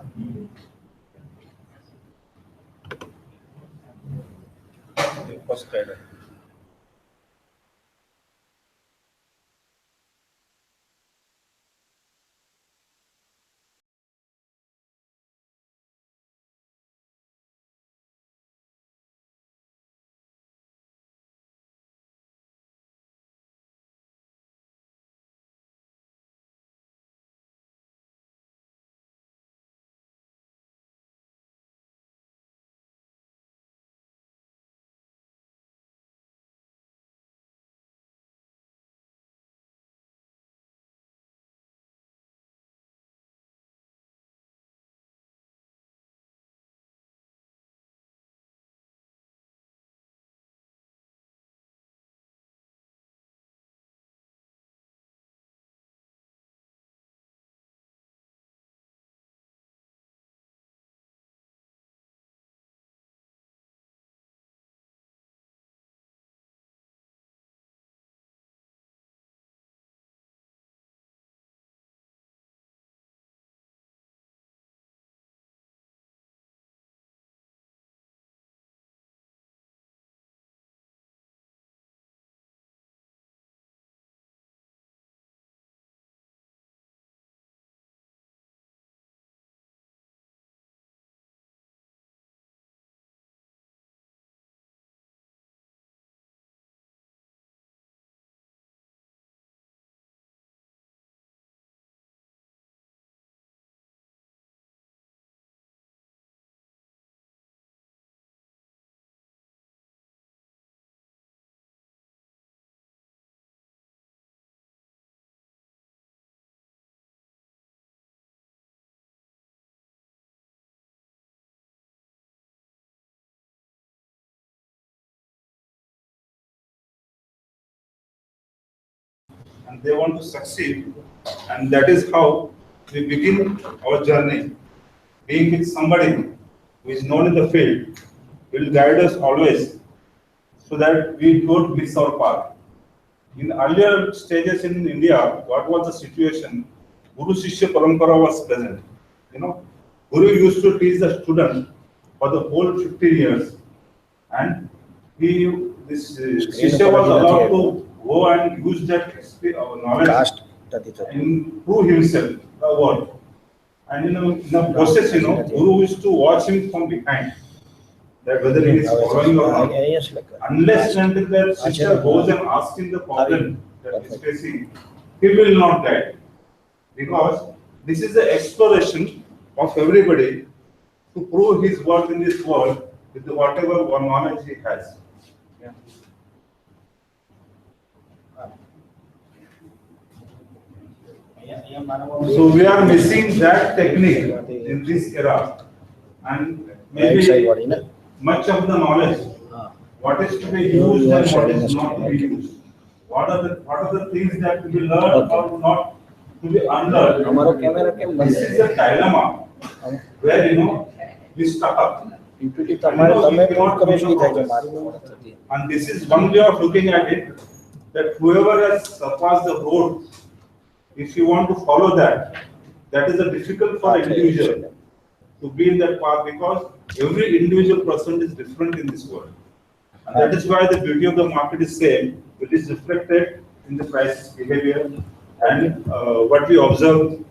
फर्स्ट है। and they want to succeed. And that is how we begin our journey. Being with somebody who is known in the field will guide us always so that we don't miss our path. In earlier stages in India, what was the situation? Guru Shishya Parampara was present. Guru used to teach the student for the whole 15 years, and this Shishya was allowed to go and use that knowledge and prove himself, the word. And in the process, Guru used to watch him from behind, that whether he is following or not. Unless and until that Shishya goes and asks him the problem that he is facing, he will not guide. Because this is the exploration of everybody to prove his worth in this world with whatever knowledge he has. Yeah. So we are missing that technique in this era, and maybe much of the knowledge, what is to be used and what is not to be used. What are the things that to be learned or not to be unlearned? This is a dilemma where we stuck up. And this is one way of looking at it, that whoever has surpassed the road, if you want to follow that, that is a difficult for an individual to be in that path, because every individual person is different in this world. And that is why the beauty of the market is same. It is reflected in the price behavior and what we observe.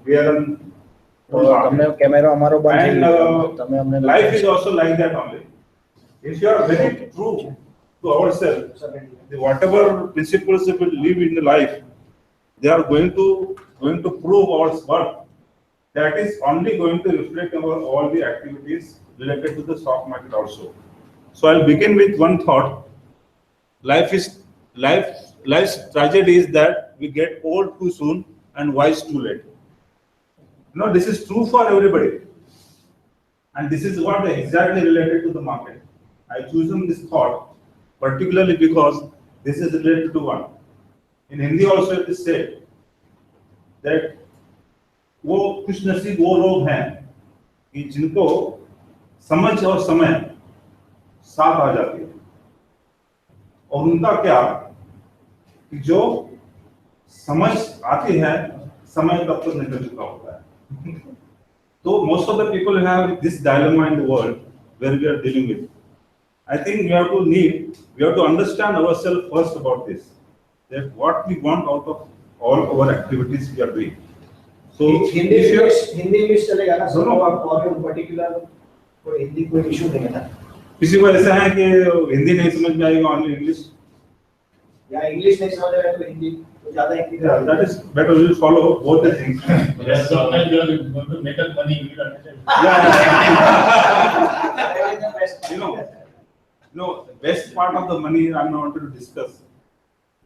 We are on and life is also like that only. If you are very true to ourselves, whatever principles that we live in the life, they are going to prove our worth. That is only going to reflect our all the activities related to the stock market also. So I'll begin with one thought. Life's tragedy is that we get old too soon and wise too late. This is true for everybody. And this is what is exactly related to the market. I chosen this thought particularly because this is related to one. In Hindi also it is said that वो कुछ नसीब वो लोग हैं कि जिनको समझ और समय साथ आ जाती है, और उनका क्या कि जो समझ आती है समय तब तक निकल चुका होता है. So most of the people have this dilemma in the world where we are dealing with. I think we have to understand ourselves first about this, that what we want out of all our activities we are doing. So Hindi English चलेगा ना, दोनों और particular कोई हिंदी कोई issue नहीं है ना. किसी को ऐसा है कि हिंदी नहीं समझ में आएगा ऑनली इंग्लिश, या इंग्लिश नहीं समझ आएगा तो हिंदी तो ज्यादा Hindi. That is better. We will follow both the things. Yes, so now you are going to make up money. The best part of the money I am not going to discuss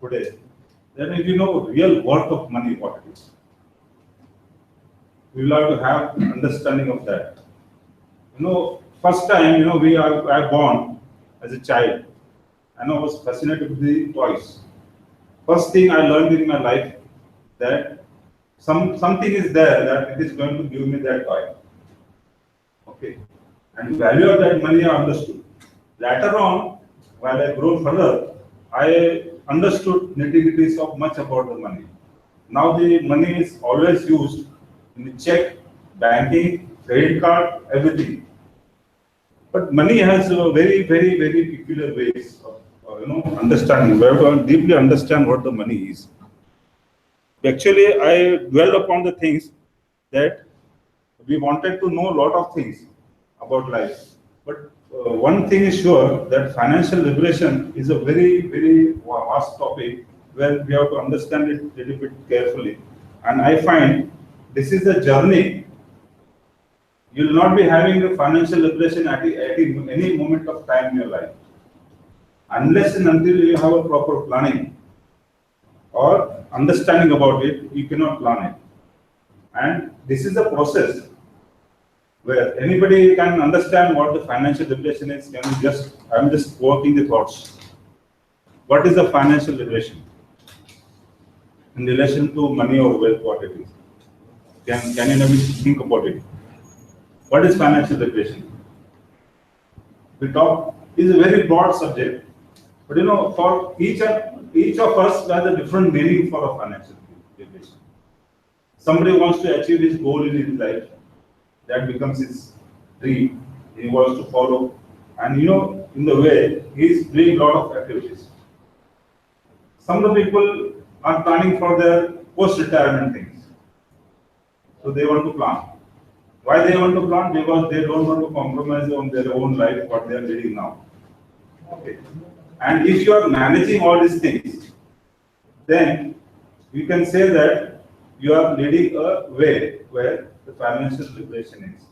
today. Then if you know real worth of money, what it is, we will have to have understanding of that. First time, I born as a child, and I was fascinated with the toys. First thing I learned in my life that something is there that it is going to give me that toy. Okay, and the value of that money I understood. Later on, while I grew further, I understood nitty-gritties of much about the money. Now the money is always used in the check, banking, credit card, everything. But money has a very, very, very peculiar ways of understanding. We have to deeply understand what the money is. Actually, I dwelled upon the things that we wanted to know a lot of things about life. But one thing is sure, that financial liberation is a very, very vast topic where we have to understand it a little bit carefully. And I find this is a journey. You will not be having the financial liberation at any moment of time in your life, unless and until you have a proper planning or understanding about it. You cannot plan it. And this is a process where anybody can understand what the financial liberation is. I'm just working the thoughts. What is the financial liberation? in relation to money or wealth, what it is. Can you maybe think about it? What is financial liberation? We talk is a very broad subject, but for each of us has a different meaning for a financial liberation. Somebody wants to achieve his goal in his life, that becomes his dream. He wants to follow, and in the way he is doing a lot of activities. Some of the people are planning for their post-retirement things, so they want to plan. Why they want to plan? Because they don't want to compromise on their own life, what they are living now. Okay. And if you are managing all these things, then you can say that you are leading a way where the financial liberation is.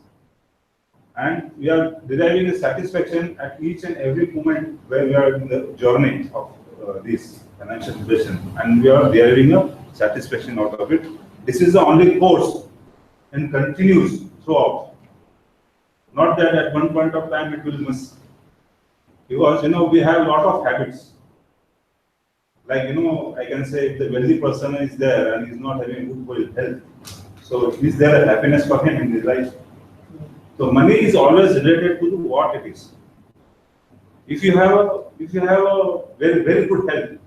And we are deriving a satisfaction at each and every moment where we are in the journey of this financial liberation, and we are deriving a satisfaction out of it. This is the only course and continues throughout. Not that at one point of time it will miss. Because we have a lot of habits. Like I can say if the wealthy person is there and is not having good health, so is there a happiness for him in his life? So money is always related to what it is. If you have a very, very good health,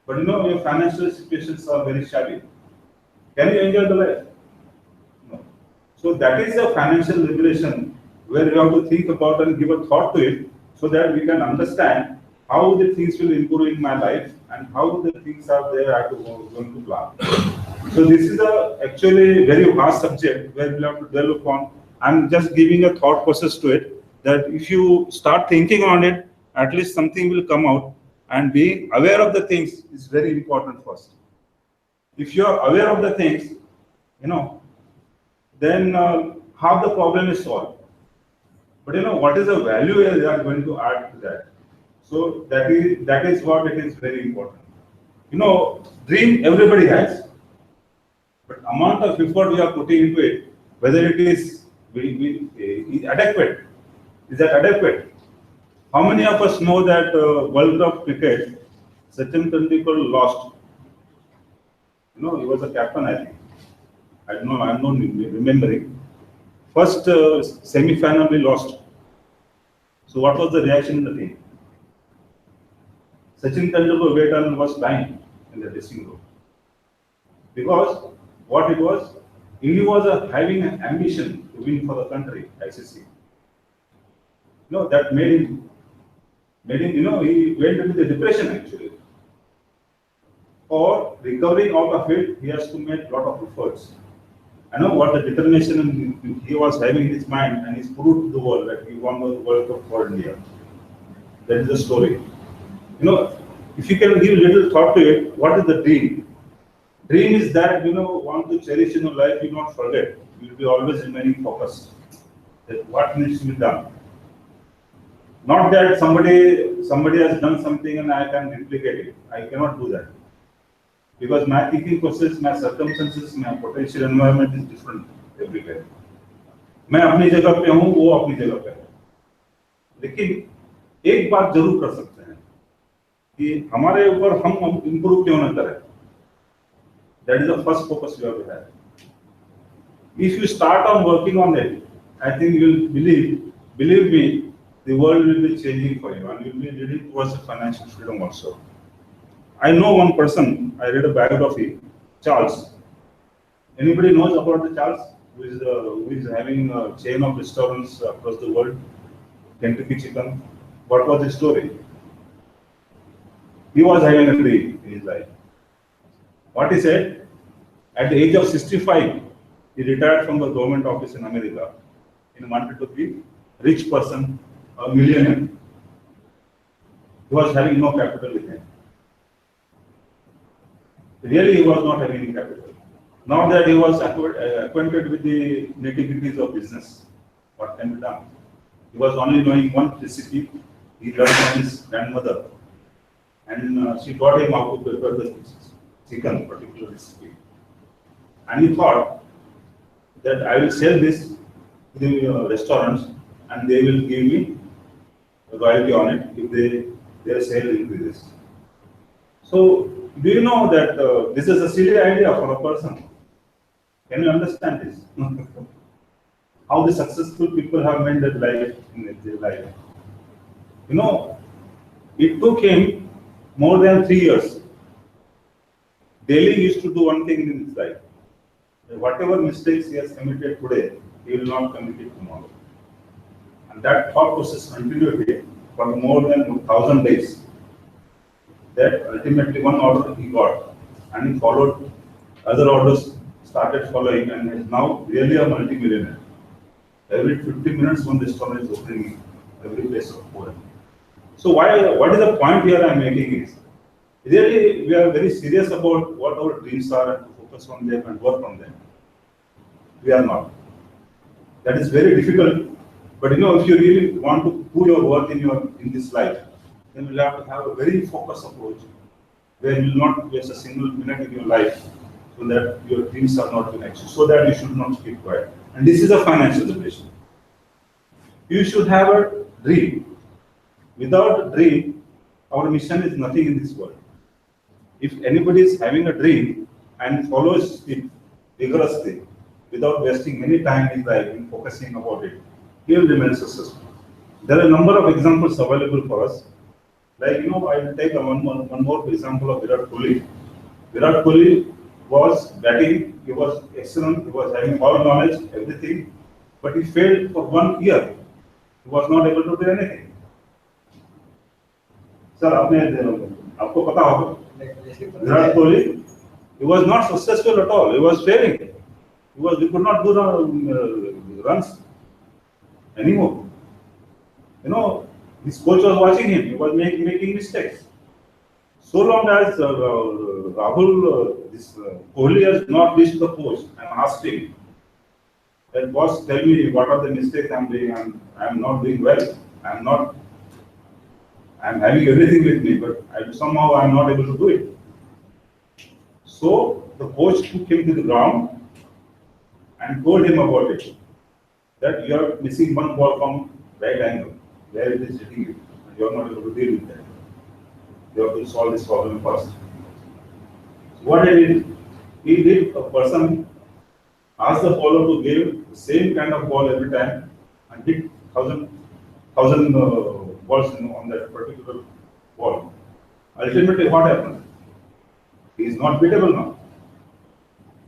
but your financial situations are very shabby, can you enjoy the life? No. So that is a financial liberation where we have to think about and give a thought to it, so that we can understand how the things will improve in my life and how the things are there I am going to plan. So this is actually very vast subject where we have to dwell upon. I'm just giving a thought process to it, that if you start thinking on it, at least something will come out, and being aware of the things is very important first. If you are aware of the things, then half the problem is solved. But what is the value they are going to add to that? So that is what it is very important. Dream everybody has, but amount of effort we are putting into it, whether it is adequate. Is that adequate? How many of us know that World Cup cricket, Sachin Tendulkar lost? He was a captain, I think. I don't know, I'm not remembering. First semi-final we lost. So what was the reaction in the team? Sachin Tendulkar waited and was dying in the dressing room. Because what it was, he was having an ambition to win for the country, ICC. That made him, he went into the depression actually. For recovering out of it, he has to make a lot of efforts. I know what the determination he was having in his mind, and he's proved to the world that he won the World Cup for India. That is the story. If you can give a little thought to it, what is the dream? Dream is that want to cherish in your life, you not forget. You will be always remaining focused. That what needs to be done. Not that somebody has done something and I can replicate it. I cannot do that. Because my thinking process, my circumstances, my potential environment is different everywhere. मैं अपनी जगह पे हूँ, वो अपनी जगह पे है. लेकिन एक बात जरूर कर सकते हैं कि हमारे ऊपर हम improve क्यों न करें. That is the first focus you have to have. If you start on working on it, I think you will believe me, the world will be changing for you and you will be leading towards financial freedom also. I know one person, I read a biography, Charles. Anybody knows about the Charles, who is having a chain of restaurants across the world, Kentucky Chicken? What was his story? He was having a dream in his life. What he said, at the age of 65, he retired from the government office in America. He wanted to be a rich person, a millionaire. He was having no capital with him. Really, he was not having any capital. Now that he was acquainted with the nitty-gritties of business, what can be done? He was only knowing one recipe. He learned from his grandmother, and she taught him how to prepare the chicken, particular recipe. And he thought that I will sell this to the restaurants, and they will give me a royalty on it if their sale increases. So, do you know that this is a silly idea for a person? Can you understand this? How the successful people have made their life in their life. You know, it took him more than 3 years. Daily used to do one thing in his life. Whatever mistakes he has committed today, he will not commit it tomorrow. And that thought process continued for more than 1,000 days. That ultimately one order he got, and he followed, other orders started following, and is now really a multi-millionaire. Every 50 minutes one restaurant is opening every place of food. So what is the point here I am making is, really we are very serious about what our dreams are and focus on them and work on them. We are not. That is very difficult. But you know, if you really want to do your work in this life, then you will have to have a very focused approach, where you will not waste a single minute in your life, so that your dreams are not being achieved, so that you should not keep quiet. And this is a financial liberation. You should have a dream. Without a dream, our mission is nothing in this world. If anybody is having a dream and follows it vigorously, without wasting any time in life in focusing about it, he will remain successful. There are a number of examples available for us. Like, you know, I will take one more example of Virat Kohli. Virat Kohli was batting, he was excellent, he was having all knowledge, everything, but he failed for 1 year. He was not able to do anything. Sir, आपको पता होगा, Virat Kohli, he was not successful at all. He was failing. He could not do the runs anymore. You know, his coach was watching him. He was making mistakes. So long as Kohli has not reached the coach and asked him, that boss, tell me what are the mistakes I'm doing. I'm not doing well. I'm having everything with me, but somehow I'm not able to do it. So the coach took him to the ground and told him about it, that you are missing one ball from right angle, where it is hitting you, and you are not able to deal with that. You have to solve this problem first. So what he did, a person asked the bowler to give the same kind of ball every time and hit 1,000 balls on that particular ball. Ultimately, what happened? He is not beatable now.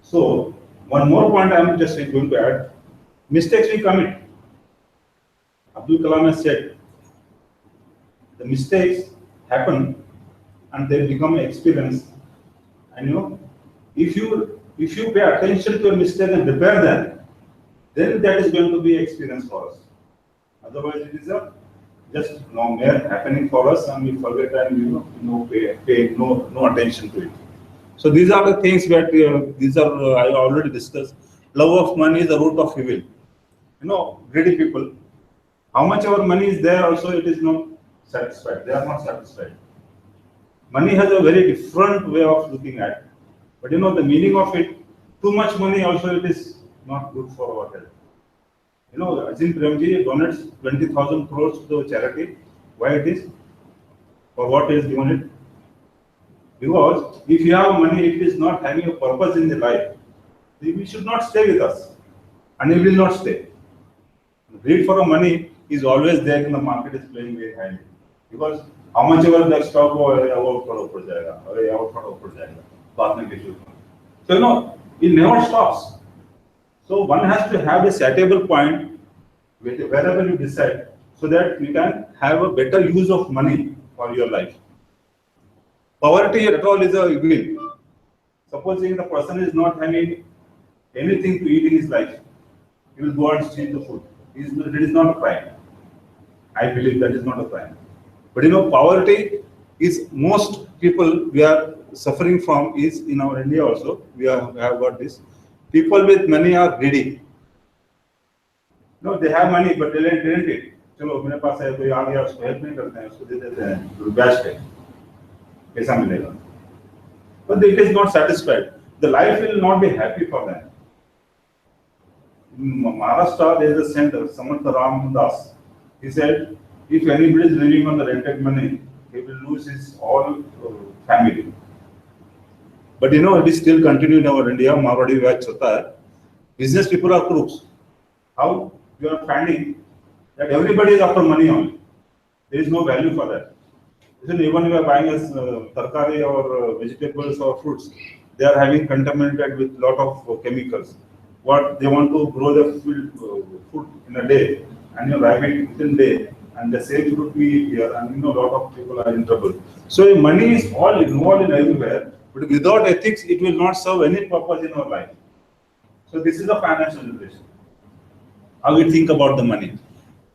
So, one more point I am just going to add. Mistakes we commit. Abdul Kalam has said, the mistakes happen and they become an experience. And you know, if you pay attention to a mistake and repair them, then that is going to be an experience for us. Otherwise, it is just mere happening for us, and we forget and pay no attention to it. So these are the things that I already discussed. Love of money is the root of evil. You know, greedy people, how much our money is there, also it is not satisfied. They are not satisfied. Money has a very different way of looking at. But you know, the meaning of it, too much money also it is not good for our health. You know, Ajin Premji donates 20,000 crores to the charity. Why it is? For what is given it? Because if you have money, if it is not having a purpose in the life, we should not stay with us. And it will not stay. The greed for money is always there in the market, is playing very highly. Because how much ever the stock go, so you know, it never stops. So one has to have a satable point wherever you decide, so that you can have a better use of money for your life. Poverty at all is a evil. Supposing the person is not having anything to eat in his life, he will go and steal the food. It is not a crime. I believe that is not a crime. But you know, poverty is most people we are suffering from is in our India also. We have got this. People with money are greedy. No, they have money, but they didn't it. चलो मेरे पास है कोई आ गया उसको help नहीं करते हैं उसको दे देते हैं ब्याज पे पैसा मिलेगा. But it is not satisfied. The life will not be happy for them. In Maharashtra, there is a center, Samantha Ram Das. He said, if anybody is living on the rented money, he will lose his all family. But you know, it is still continued in our India. Marwadi watch hota hai. Business people are crooks. How you are finding that everybody is after money only. There is no value for that. Even you are buying as tarkari or vegetables or fruits, they are having contaminated with lot of chemicals. What they want to grow the food in a day, and you ripe it within a day, and the same fruit we eat here, and you know, lot of people are in trouble. So money is all involved in everywhere, but without ethics, it will not serve any purpose in our life. So this is a financial liberation. How we think about the money.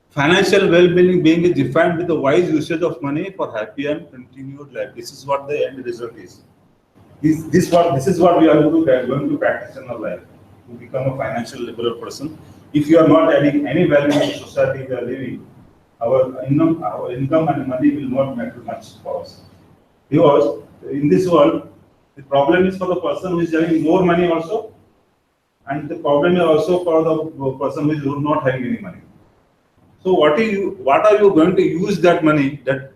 Financial well-being being is defined with the wise usage of money for happy and continued life. This is what the end result is. This is what we are going to practice in our life to become a financial liberal person. If you are not adding any value to the society we are living, our income and money will not matter much for us. Because in this world, the problem is for the person who is having more money also, and the problem is also for the person who is not having any money. So what are you going to use that money that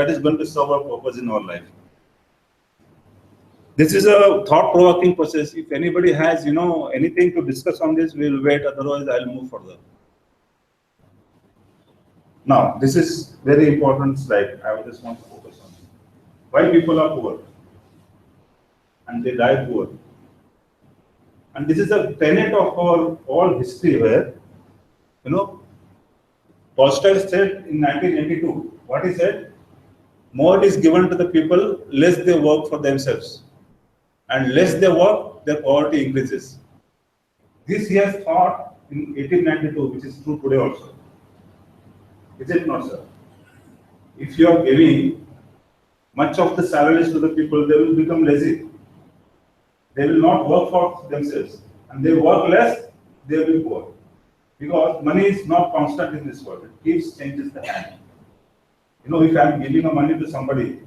is going to serve a purpose in our life? This is a thought-provoking process. If anybody has anything to discuss on this, we'll wait. Otherwise, I'll move further. Now, this is very important slide. I just want to focus on it. Why people are poor and they die poor. And this is a tenet of our all history where, Tolstoy said in 1982, what he said, more is given to the people, less they work for themselves. And less they work, their poverty increases. This he has thought in 1892, which is true today also. Is it not, sir? If you are giving much of the salaries to the people, they will become lazy. They will not work for themselves. And they work less, they will be poor. Because money is not constant in this world. It keeps changes the hand. If I am giving a money to somebody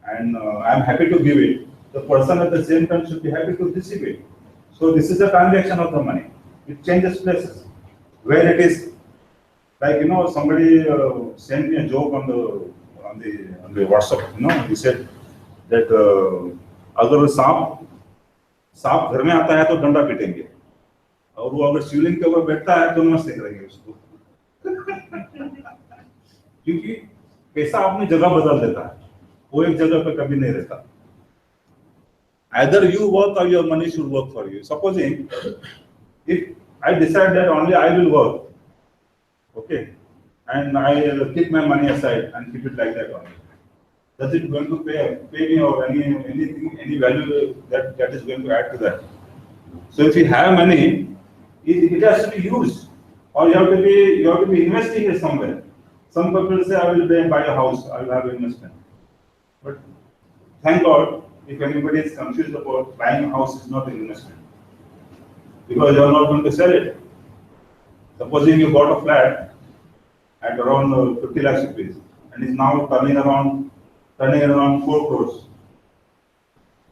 and I am happy to give it, the person at the same time should be happy to receive it. So this is a transaction of the money. It changes places. Where it is, like somebody sent me a joke on the WhatsApp. He said that अगर सांप घर में आता है तो डंडा पीटेंगे, और वो अगर शिवलिंग के ऊपर बैठता है तो नमस्ते करेंगे उसको। क्योंकि पैसा अपनी जगह बदल देता है, वो एक जगह पे कभी नहीं रहता। Either you work or your money should work for you. Supposing if I decide that only I will work, okay, and I keep my money aside and keep it like that only, does it going to pay me or any value that is going to add to that? So if you have money, it has to be used, or you have to be investing it somewhere. Some people say, I will buy a house, I will have investment. But thank God, if anybody is confused about buying a house is not an investment, because you are not going to sell it. Supposing you bought a flat at around 50 lakhs rupees and is now turning around 4 crores.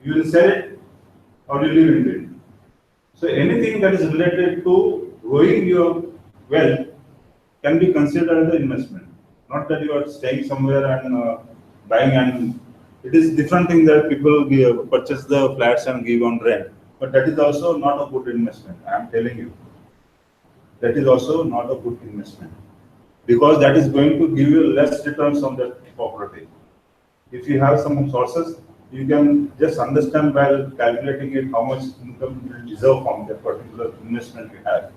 You will sell it or you live in it. So anything that is related to growing your wealth can be considered as an investment. Not that you are staying somewhere and buying, and it is different thing that people purchase the flats and give on rent. But that is also not a good investment. I am telling you. That is also not a good investment. Because that is going to give you less returns on that property. If you have some sources, you can just understand by calculating it how much income you will deserve from that particular investment you have.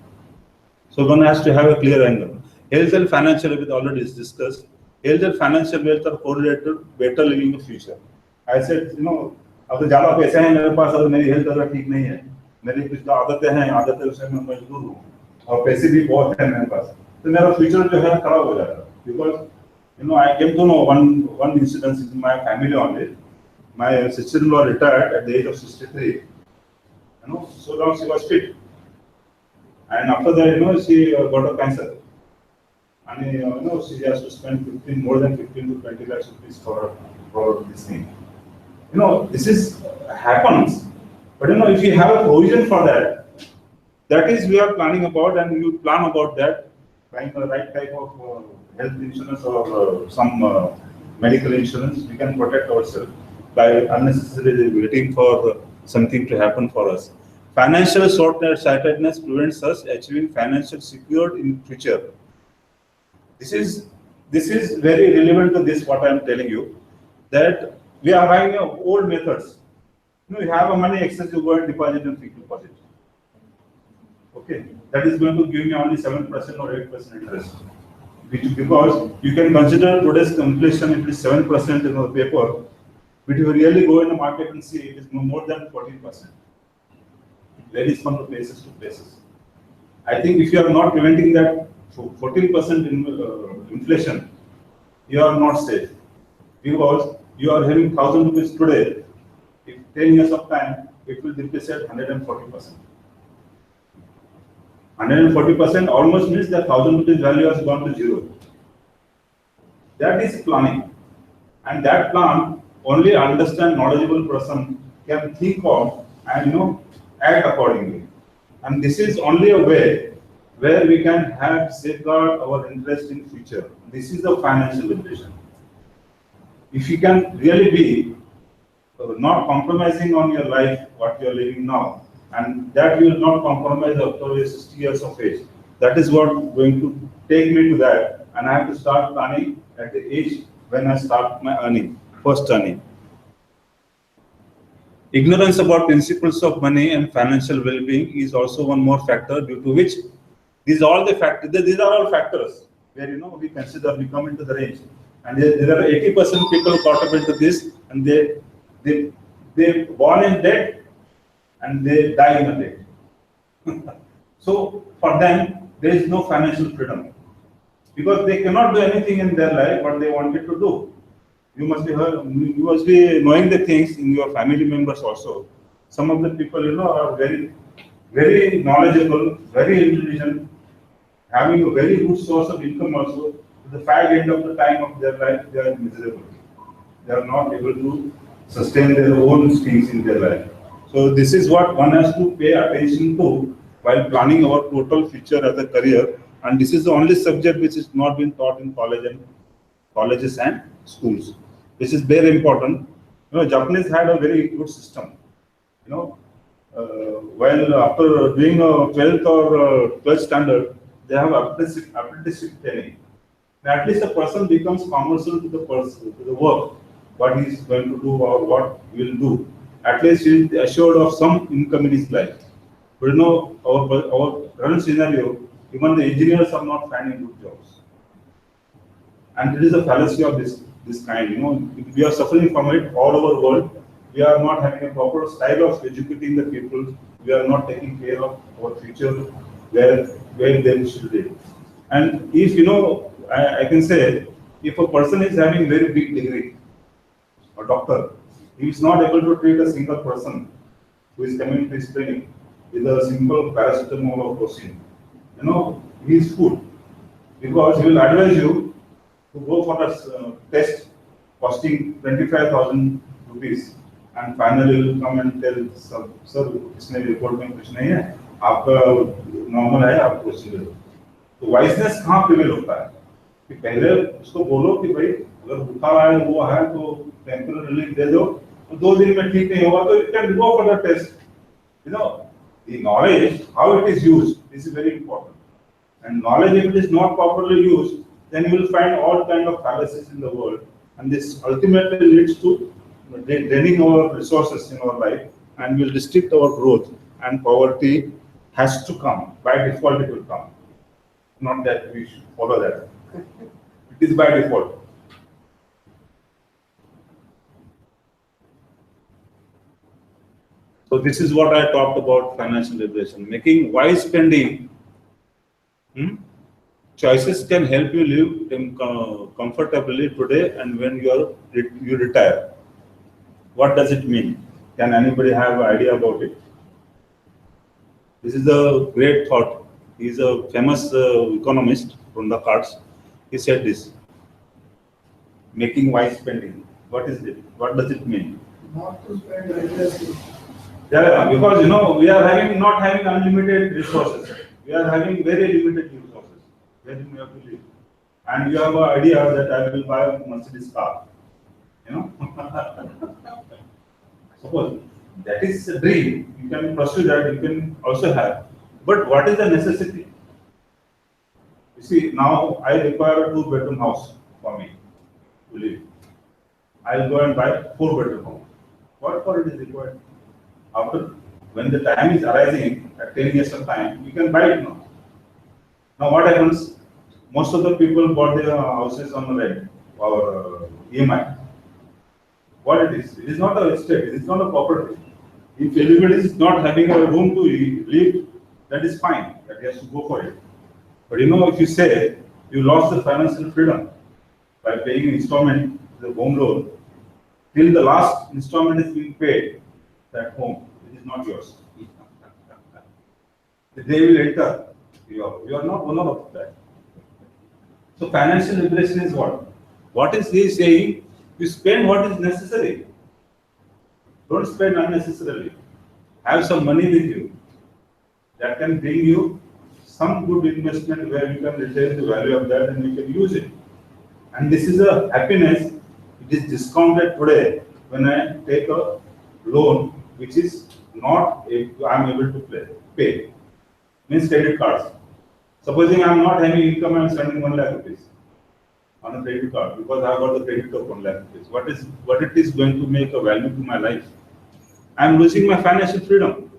So one has to have a clear angle. Health and financial wealth already is discussed. Health and financial wealth are correlated to better living in the future. I said, अगर ज़्यादा पैसे हैं मेरे पास, अगर मेरी health अगर ठीक नहीं है, मेरी कुछ आदतें उससे मैं मजबूर हूँ, और पैसे भी बहुत हैं मेरे पास, तो मेरा फ्यूचर जो है खराब हो जाएगा. Because I came to know one incident in my family only. My sister-in-law retired at the age of 63. So long she was fit, and after that, she got a cancer, and she has to spend more than 15 to 20 lakhs rupees for this thing. This is happens, but if you have a provision for that, that is we are planning about, and you plan about that, buying the right type of health insurance or some medical insurance, we can protect ourselves by unnecessarily waiting for something to happen for us. Financial short-sightedness prevents us achieving financial security in future. This is very relevant to this what I am telling you, that we are having old methods. You have a money excess, you go and deposit in fixed deposit. Okay, that is going to give me only 7% or 8% interest. Because you can consider today's inflation, it is 7% in the paper, but if you really go in the market and see, it is more than 14%. It varies from the places to places. I think if you are not preventing that 14% inflation, you are not safe. Because you are having 1,000 rupees today, in 10 years of time, it will depreciate 140%. 140% almost means that 1,000 rupees value has gone to zero. That is planning. And that plan, only understand knowledgeable person can think of and act accordingly. And this is only a way where we can have safeguard our interest in future. This is the financial liberation. If you can really be not compromising on your life, what you are living now, and that you will not compromise after 60 years of age. That is what going to take me to that, and I have to start planning at the age when I start my first earning. Ignorance about principles of money and financial well-being is also one more factor due to which these are all factors where we consider we come into the range, and there are 80% people caught up into this, and they born in debt and they die in a debt. So for them there is no financial freedom because they cannot do anything in their life what they wanted to do. You must be knowing the things in your family members also. Some of the people are very, very knowledgeable, very intelligent, having a very good source of income also. At the fag end of the time of their life, they are miserable. They are not able to sustain their own things in their life. So this is what one has to pay attention to while planning our total future as a career. And this is the only subject which is not been taught in colleges and schools. This is very important. Japanese had a very good system. While after doing a 12th or 12th standard, they have apprenticeship training. At least a person becomes commercial to the work, what he is going to do or what he will do. At least he is assured of some income in his life. But our current scenario, even the engineers are not finding good jobs. And it is a fallacy of this kind. We are suffering from it all over the world. We are not having a proper style of educating the people. We are not taking care of our future where they should be. And if I can say, if a person is having very big degree, a doctor, he is not able to treat a single person who is coming to his training with a simple paracetamol or protein. He is fooled because he will advise you to go for a test costing 25,000 rupees, and finally will come and tell, sir, इसमें report में कुछ नहीं है, आपका normal है, आप proceed करो. तो वाइसनेस कहाँ प्रिवेल होता है कि पहले उसको बोलो कि भाई अगर बुखार है वो है तो टेम्पररी रिलीफ दे दो, तो 2 दिन में ठीक नहीं होगा तो you can go for the test. The knowledge, how it is used, is very important. And knowledge, if it is not properly used, then you will find all kind of fallacies in the world. And this ultimately leads to draining our resources in our life and will restrict our growth, and poverty has to come. By default, it will come. Not that we should follow that. It is by default. So this is what I talked about financial liberation. Making wise spending choices can help you live comfortably today and when you retire. What does it mean? Can anybody have an idea about it? This is a great thought. He is a famous economist from the cards. He said this: making wise spending. What is it? What does it mean? Not to spend recklessly. Yeah, because we are not having unlimited resources. We are having very limited resources. Where we have to live. and you have an idea that I will buy a Mercedes car, you know. Suppose that is a dream, you can pursue that, you can also have. But what is the necessity? You see, now I require a 2-bedroom house for me to live. I'll go and buy 4-bedroom home. What for it is required? After, when the time is arising, at 10 years of time, you can buy it now. Now what happens? Most of the people bought their houses on the rent or EMI. What it is not a estate, it is not a property. If everybody is not having a room to live, that is fine, that he has to go for it. But you know, if you say you lost the financial freedom by paying installment, the home loan, till the last installment is being paid, that home, it is not yours. The day will enter, you are not owner of that. So financial liberation is what? What is he saying? You spend what is necessary. Don't spend unnecessarily. Have some money with you that can bring you some good investment where you can retain the value of that and you can use it. And this is a happiness. It is discounted today when I take a loan which is not I'm able to pay. Means credit cards. Supposing I'm not having income, I'm spending 1 lakh rupees on a credit card because I got the credit of 1 lakh rupees. What it is going to make a value to my life? I'm losing my financial freedom.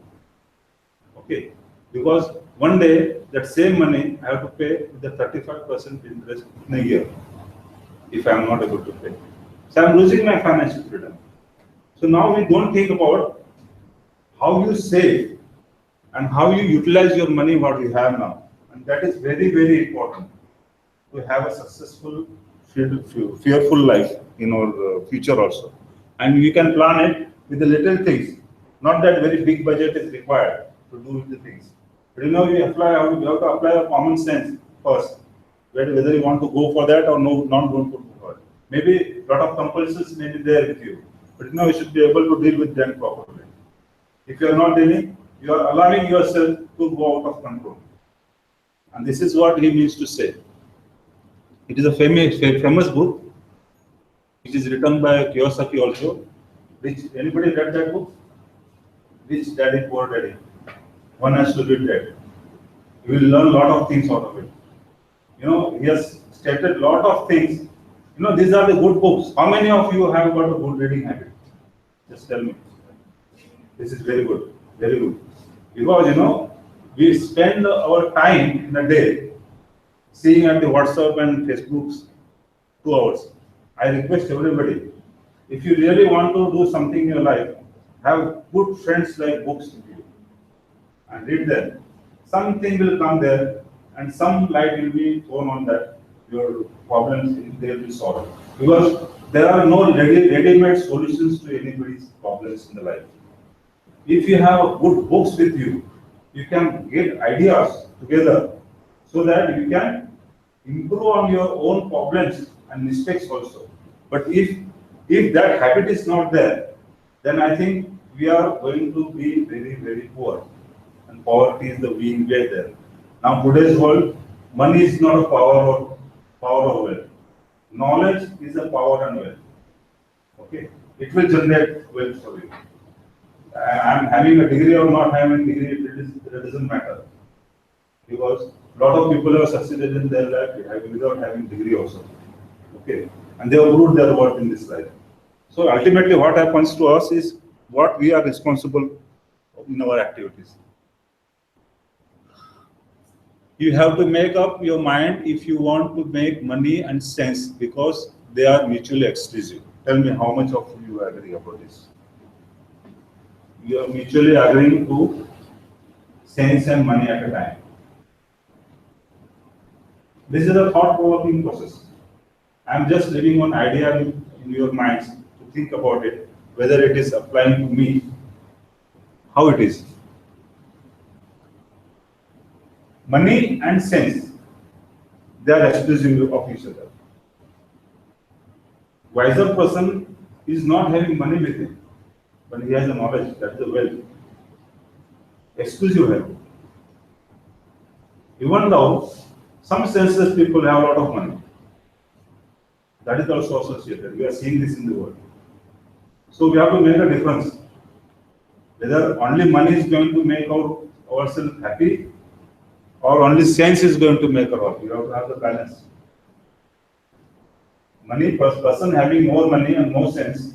Okay, because one day that same money I have to pay with the 35% interest in a year if I'm not able to pay. So I'm losing my financial freedom. So now we don't think about how you save and how you utilize your money what you have now. And that is very, very important to have a successful, fearful life in our future also. And we can plan it with the little things. Not that very big budget is required to do the things. But you know, we have to apply a common sense first, whether you want to go for that or not going to go for it. Maybe a lot of compulsions may be there with you, but you know, you should be able to deal with them properly. If you are not dealing, you are allowing yourself to go out of control. And this is what he means to say. It is a famous book, which is written by Kiyosaki also. Anybody read that book? Rich Daddy, Poor Daddy. One has to read that. You will learn a lot of things out of it. You know, he has stated a lot of things. You know, these are the good books. How many of you have got a good reading habit? Just tell me. This is very good. Very good. Because, you know, we spend our time in a day seeing at the WhatsApp and Facebooks 2 hours. I request everybody, if you really want to do something in your life, have good friends like books with you and read them. Something will come there and some light will be thrown on that. Your problems, they will be solved. Because there are no ready-made solutions to anybody's problems in the life. If you have good books with you, you can get ideas together so that you can improve on your own problems and mistakes also. But if that habit is not there, then I think we are going to be very, very poor. And poverty is the way there. Now today's world, money is not a power or wealth. Knowledge is a power and wealth. Okay, it will generate wealth for you. I'm having a degree or not having a degree, it doesn't matter. Because a lot of people have succeeded in their life without having a degree also. Okay, and they have proved their worth in this life. So ultimately what happens to us is what we are responsible in our activities. You have to make up your mind if you want to make money and sense because they are mutually exclusive. Tell me how much of you agree about this? You are mutually agreeing to sense and money at a time. This is a thought-provoking process. I am just leaving one idea in your minds to think about it, whether it is applying to me, how it is. Money and sense, they are exclusive of each other. Wiser person is not having money with him, but he has a knowledge, that is the wealth. Exclusive wealth. Even though some senseless people have a lot of money, That is also associated. We are seeing this in the world. So we have to make a difference. Whether only money is going to make ourselves happy, or only sense is going to make our happy. We have to have the balance. Money, person having more money and more sense,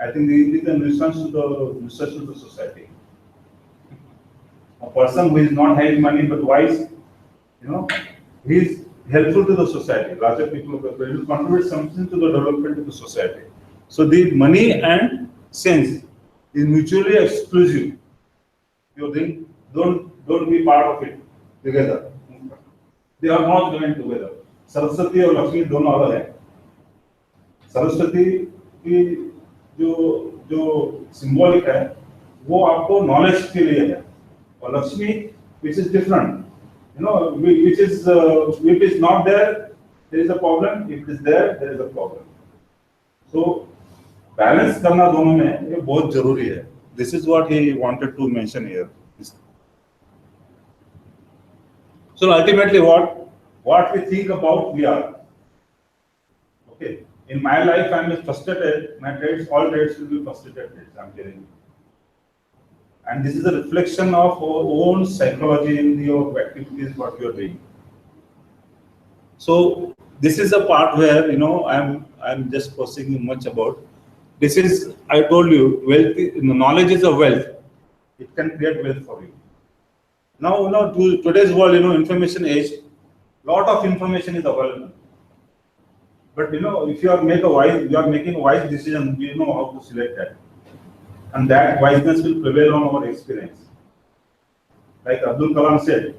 I think it is a nuisance to the society. A person who is not having money but wise, he is helpful to the society. Larger people will contribute something to the development of the society. So the money and sense is mutually exclusive. You think, don't be part of it together. They are not going together. Saraswati और लक्ष्मी दोनों अलग है. सरस्वती की जो symbolic है वो आपको knowledge के लिए है, और Lakshmi which is different, which is if it is not there is a problem, if it is there is a problem. So balance करना दोनों में ये बहुत जरूरी है. This is what he wanted to mention here. So ultimately what we think about we are. Okay. In my life, I am frustrated. My trades, all trades will be frustrated trades, I am telling you. And this is a reflection of our own psychology in the activities what we are doing. So this is a part where I'm just posting much about. This is, I told you, wealth. Knowledge is a wealth. It can create wealth for you. Now, today's world, information age, lot of information is available. But if you are making a wise decision, you know how to select that, and that wiseness will prevail on our experience. Like Abdul Kalam said,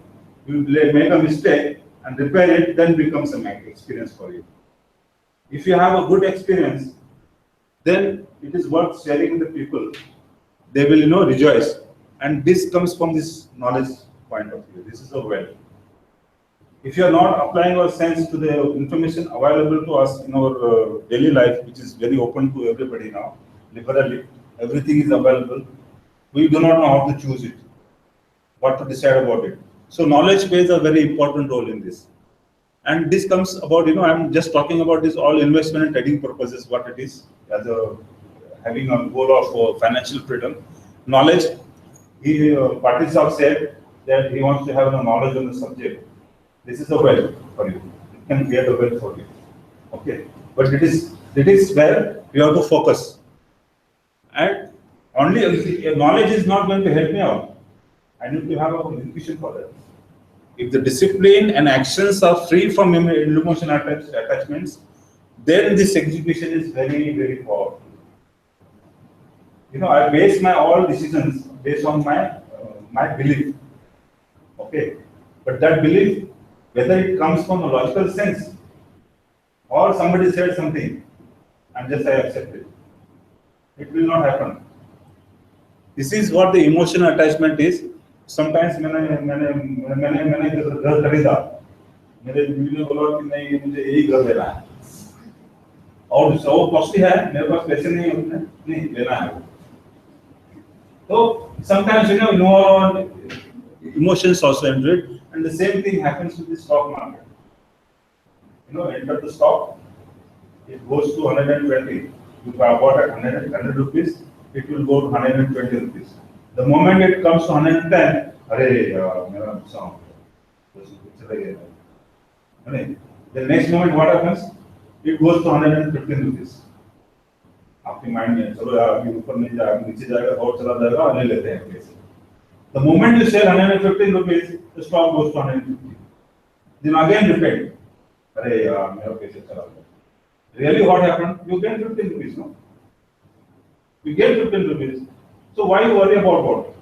you make a mistake and repair it, then becomes an experience for you. If you have a good experience, then it is worth sharing with the people. They will rejoice, and this comes from this knowledge point of view. This is a wealth. If you are not applying our sense to the information available to us in our daily life, which is very open to everybody now, liberally, everything is available, we do not know how to choose it, what to decide about it. So knowledge plays a very important role in this. And this comes about, I'm just talking about this all investment and trading purposes, what it is, as having a goal of financial freedom. Knowledge, Patil Saab said that he wants to have a knowledge on the subject. This is a wealth for you. It can create a wealth for you. Okay. But it is where you have to focus. And only knowledge is not going to help me out. I need to have a execution for that. If the discipline and actions are free from emotional attachments, then this execution is very, very powerful. I base my all decisions based on my belief. Okay. But that belief, whether it comes from a logical sense or somebody said something and just I accept it, it will not happen. This is what the emotional attachment is. Sometimes मैंने घर खरीदा, मेरे बीवी ने बोला कि नहीं मुझे यही घर लेना है, और वो कॉस्टली है, मेरे पास पैसे नहीं लेना है. So sometimes emotions also enter it. And the same thing happens with the stock market. Enter the stock, it goes to 120. You bought at 100 rupees, it will go to 120 rupees. The moment it comes to 110, the next moment what happens? It goes to 115 rupees. आपकी mind में चलो यार अभी ऊपर नहीं जाएगा, नीचे जाएगा, और चला जाएगा, ले लेते हैं पैसे. The moment you sell 115 rupees, the stock goes to 150. Then again repeat. अरे यार मेरा पैसे चला गया. Really what happened? You get 15 rupees, no? You get 15 rupees. So why worry about what?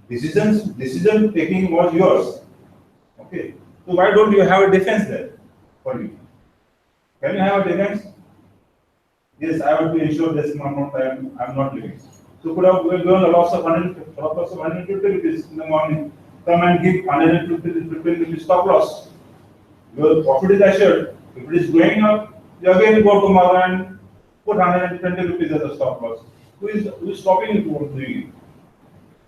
Decision taking was yours. Okay. So why don't you have a defense there for you? Can you have a defense? Yes, I have to ensure this amount I'm not living. So could have given a loss of 150 rupees in the morning. Come and give 150 rupees stop loss. Your profit is assured. If it is going up, you again go tomorrow and put 120 rupees as a stop loss. Who is stopping you from doing it?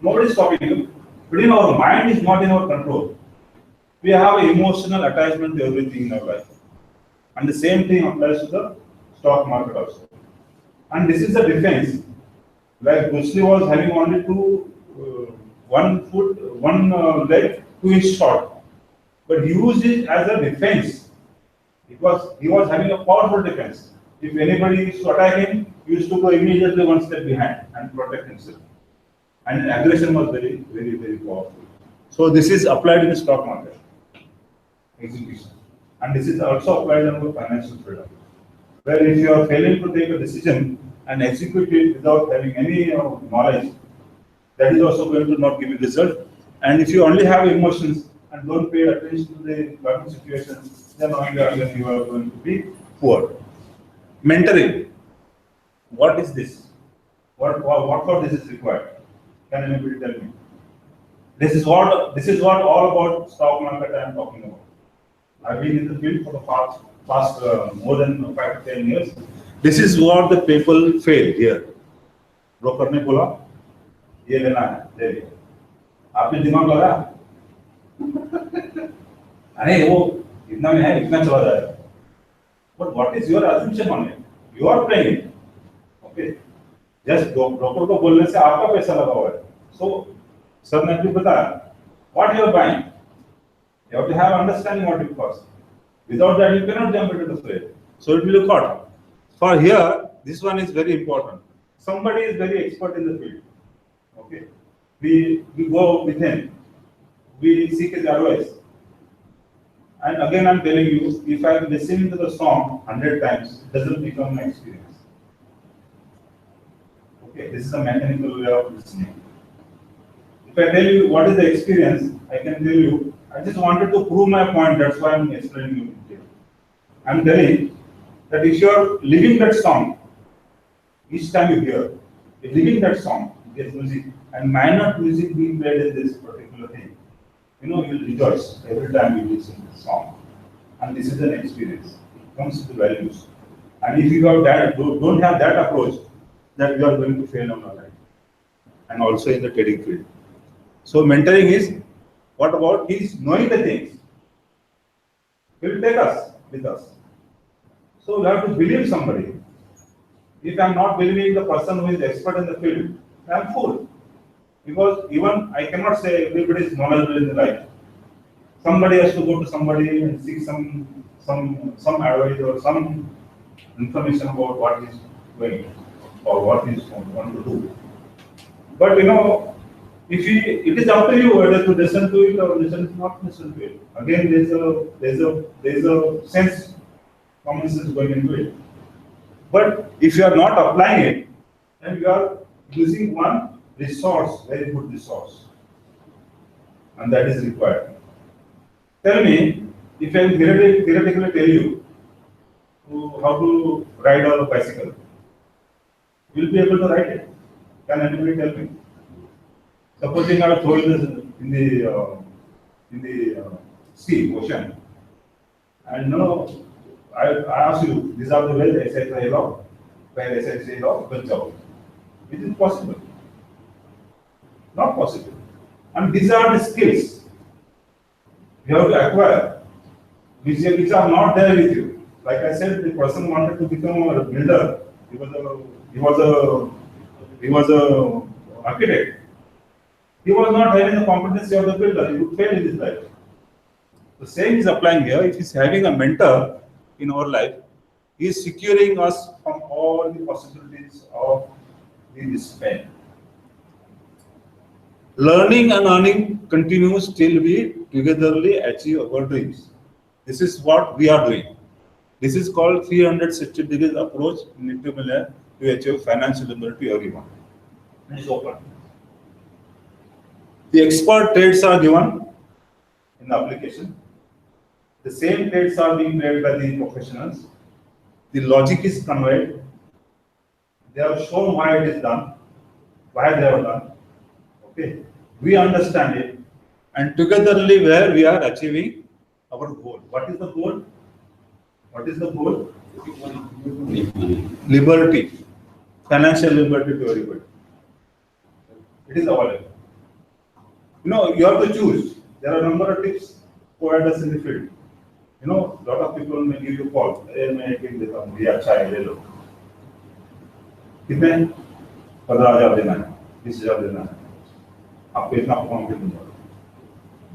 Nobody is stopping you. But our mind is not in our control. We have an emotional attachment to everything in our life. And the same thing applies to the stock market also. And this is the defense. Like Bruce Lee was having only one leg, 2 inch short, but he used it as a defense. He was having a powerful defense. If anybody used to attack him, he used to go immediately 1 step behind and protect himself. And aggression was very, very, very powerful. So this is applied in the stock market execution, and this is also applied in the financial freedom, where if you are failing to take a decision and execute it without having any knowledge, that is also going to not give you result. And if you only have emotions and don't pay attention to the current situation, then only again you are going to be poor. Mentoring. What is this? What for this is required? Can anybody tell me? This is what all about stock market I am talking about. I've been in the field for the past more than 5 to 10 years. This is what the people fail here. Broker ने बोला ये लेना है, ले लिया. आपने दिमाग लगाया? अरे वो इतना में है, इतना चला जाएगा. But what is your assumption on it? You are playing it. Okay. Just broker को बोलने से आपका पैसा लगा हुआ है. So sir ने भी बताया, what you are buying? You have to have understanding what it costs. Without that, you cannot jump into the trade. So it will be caught. For here, this one is very important. Somebody is very expert in the field. Okay, we go with him. We seek his advice. And again, I'm telling you, if I listen to the song 100 times, it doesn't become an experience. Okay, this is a mechanical way of listening. If I tell you what is the experience, I can tell you. I just wanted to prove my point. That's why I'm explaining you here. I'm telling that if you're living that song, each time you hear, you're living that song, there's music, and minor music being played in this particular thing, you'll rejoice every time you listen to the song. And this is an experience. It comes with values. And if you have that, don't have that approach, that you are going to fail on your life. And also in the trading field. So mentoring is, what about he's knowing the things? He will take us with us. So you have to believe somebody. If I am not believing the person who is expert in the field, I am fool. Because even I cannot say everybody is knowledgeable in the life. Somebody has to go to somebody and seek some advice or some information about what is going or what is going to do. But it is up to you whether to listen to it or not listen to it. Again, there's a sense, common sense going into it. But if you are not applying it, then you are using one resource, very good resource, and that is required. Tell me, if I theoretically tell you how to ride a bicycle, you will be able to ride it. Can anybody tell me? Supposing I throw in the sea, ocean, and I ask you, these are the ways ऐसे रहेगा, पहले ऐसे रहेगा, बच जाओ. Is it possible? Not possible. And these are the skills you have to acquire, which are not there with you. Like I said, the person wanted to become a builder. He was a architect. He was not having the competency of the builder. He would fail in his life. The same is applying here. If he's having a mentor in our life, he is securing us from all the possibilities of the despair. Learning and earning continues till we togetherly achieve our dreams. This is what we are doing. This is called 360 degrees approach in Niftymillionaire to achieve financial liberty everyone. It is open. The expert trades are given in the application. The same trades are being played by the professionals. The logic is conveyed. They have shown why it is done, why they have done. Okay, we understand it, and togetherly where we are achieving our goal. What is the goal? What is the goal? Liberty, financial liberty to everybody. It is available. You have to choose. There are a number of tips provided us in the field. You know, lot of people may give you call. "Hey, मैं एक दिन देता हूँ, ये अच्छा है, ले लो." कितने? 15,000 देना है, 20,000 देना है. आपको इतना confident हो.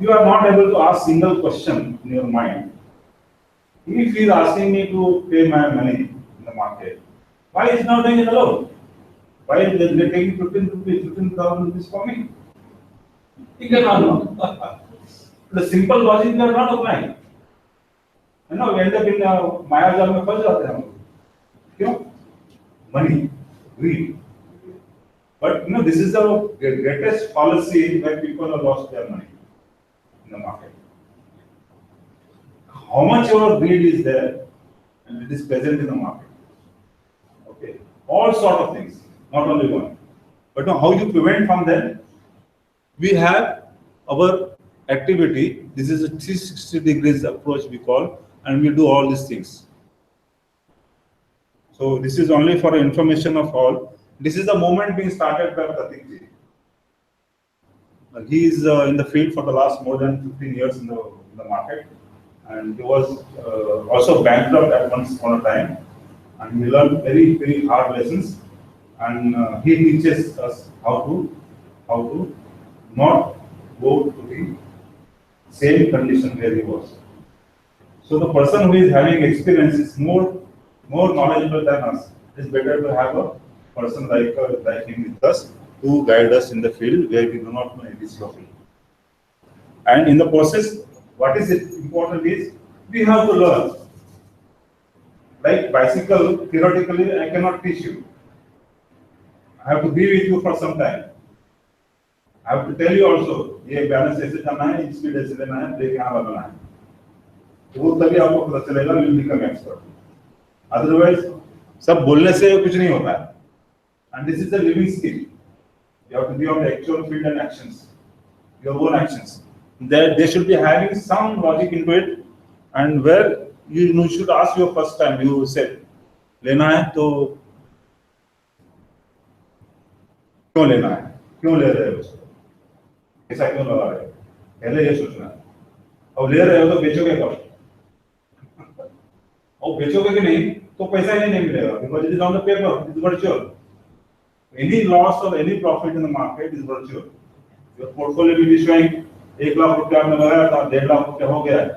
You are not able to ask single question in your mind. If he is asking me to pay my money in the market, why is not doing it alone? Why is they taking 15,000 rupees for me? He cannot know. The simple logic they are not applying. You know, we end up in माया जाल में फंस जाते हैं हम लोग. क्यों? Money, greed. But you know, this is the greatest fallacy where people have lost their money in the market. How much your greed is there and it is present in the market. Okay, all sort of things, not only one. But now how you prevent from them? We have our activity. This is a 360 degrees approach we call, and we do all these things. So this is only for information of all. This is the moment being started by Pratik ji. He is in the field for the last more than 15 years in the market, and he was also bankrupt at once upon a time, and he learned very hard lessons, and he teaches us how to not go to the same condition where he was. So the person who is having experience is more knowledgeable than us. It's better to have a person like him with us who guide us in the field where we do not know any field. And in the process, what is important is we have to learn. Like bicycle, theoretically, I cannot teach you. I have to be with you for some time. I have to tell you also, ये balance ऐसे करना है, speed ऐसे लेना है, brake यहाँ लगाना है. तो वो तभी आपको पता चलेगा, you will become expert. Otherwise, सब बोलने से कुछ नहीं होता है. And this is a living skill. You have to be on the actual field and actions, your own actions. They should be having some logic into it, and where you should ask your first time. You said, लेना है तो क्यों लेना है? क्यों ले रहे हो उसको? ऐसा क्यों लगा रहे हो? पहले ये सोचना है. और ले रहे हो तो बेचोगे कब? और बेचोगे कि नहीं तो पैसा ही नहीं मिलेगा. Because it is on the paper, it is virtual. Any loss or any profit in the market is virtual. Your portfolio will be showing 1 lakh रुपया आपने लगाया था, 1.5 लाख रुपया हो गया है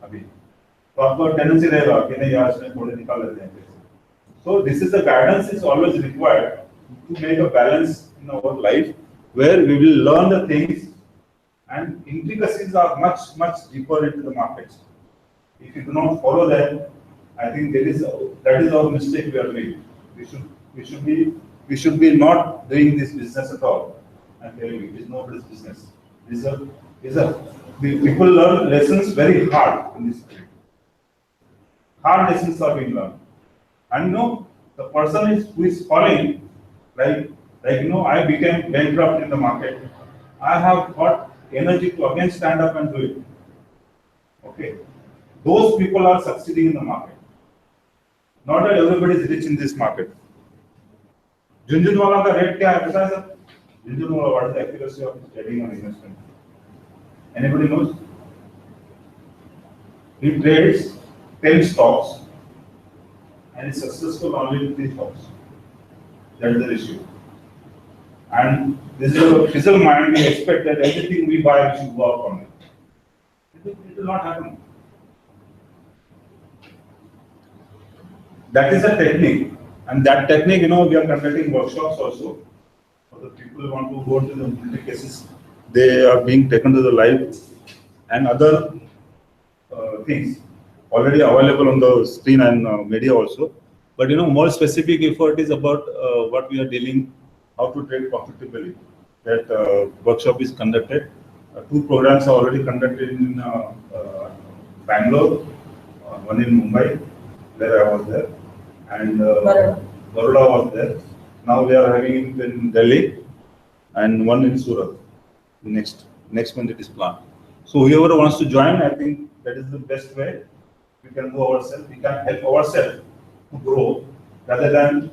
अभी. तो आपको टेंडेंसी रहेगा कि नहीं यार इसमें थोड़े निकाल लेते हैं. So this is the guidance is always required to make a balance in our life where we will learn the things, and intricacies are much deeper into the markets. If you do not follow that, I think that is our mistake we are doing. We should be not doing this business at all. I'm telling you, it is nobody's business. People learn lessons very hard in this field. Hard lessons are being learned. And you know, the person who is falling, like you know, I became bankrupt in the market. I have got energy to again stand up and do it. Okay. Those people are succeeding in the market. Not that everybody is rich in this market. Junjunwala का rate क्या है पता है sir? Junjunwala, what is the accuracy of trading and investment? Anybody knows? He trades 10 stocks and is successful only in 3 stocks. That is the issue. And this is a fizzle mind. We expect that everything we buy we should work on it. It will not happen. That is a technique. And that technique, you know, we are conducting workshops also. For the people who want to go to the military cases, they are being taken to the live, and other things already available on the screen and media also. But you know, more specific effort is about what we are dealing, how to trade profitably. That workshop is conducted. 2 programs are already conducted in Bangalore, one in Mumbai, where I was there, and Baroda was there. Now we are having it in Delhi, and one in Surat. Next month it is planned. So whoever wants to join, I think that is the best way. We can do ourselves. We can help ourselves to grow rather than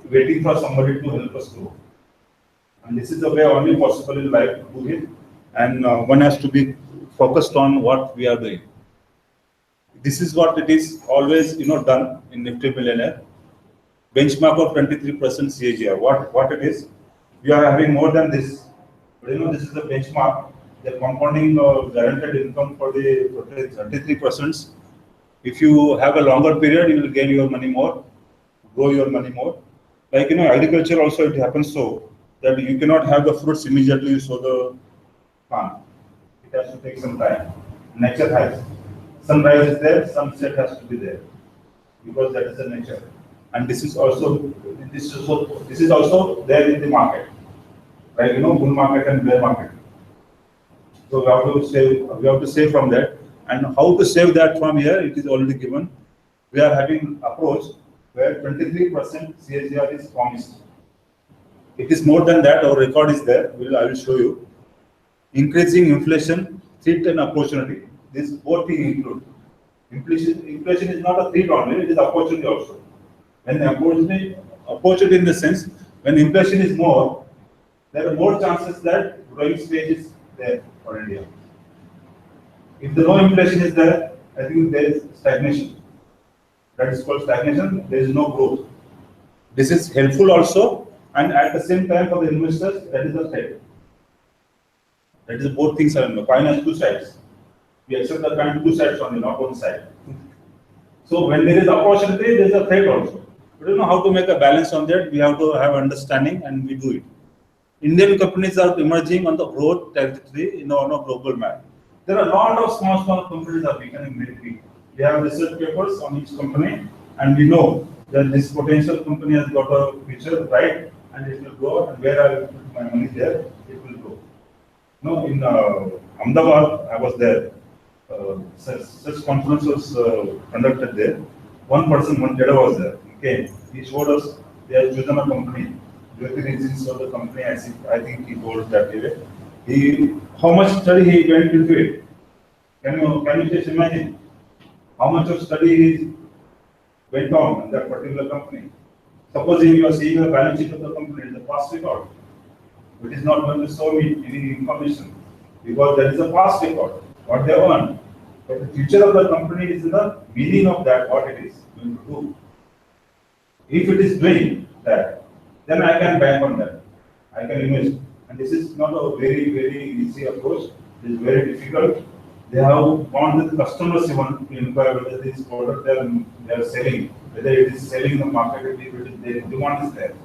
waiting for somebody to help us grow. And this is the way only possible in life to do it. And one has to be focused on what we are doing. This is what it is always, done in Nifty Millionaire. Benchmark of 23% CAGR. What it is? We are having more than this. But this is the benchmark. The compounding guaranteed income for the 33%. If you have a longer period, you will gain your money more, grow your money more. Like agriculture also, it happens so that you cannot have the fruits immediately you sow the plant. It has to take some time. Nature has. Sunrise is there, sunset has to be there, because that is the nature. And this is also there in the market, like bull market and bear market. So we have to save from that. And how to save that from here? It is already given. We are having approach where 23% CAGR is promised. It is more than that. Our record is there. I will show you. Increasing inflation, threat and opportunity. This both things include. Inflation is not a threat only, it is opportunity also. When opportunity in the sense, when inflation is more, there are more chances that growing stage is there for India. If the no inflation is there, I think there is stagnation. That is called stagnation, there is no growth. This is helpful also, and at the same time for the investors, that is the threat. That is both things are in the coin has two sides. We accept the coin two sides only, not one side. So when there is opportunity, there is a threat also. We don't know how to make a balance on that. We have to have understanding, and we do it. Indian companies are emerging on the growth trajectory on a global map. There are a lot of small companies are becoming very big. We have research papers on each company, and we know that this potential company has got a future bright, and it will grow. And where I will put my money there, it will grow. In Ahmedabad, I was there. Such conference was conducted there. One Jada was there. Okay, he showed us they have chosen a company. Jyoti Reasons of the company, I think he told that way. How much study he went into it? Can you just imagine how much of study he went on in that particular company? Supposing you are seeing the balance sheet of the company, the past record. It is not going to show me any information because there is a past record, what they earned. But the future of the company is in the meaning of that, what it is going to do. If it is doing that, then I can bank on that. I can invest. And this is not a very, very easy approach. It is very difficult. They have gone with customers even to inquire whether this product they are selling, whether it is selling in the market, if the demand is there.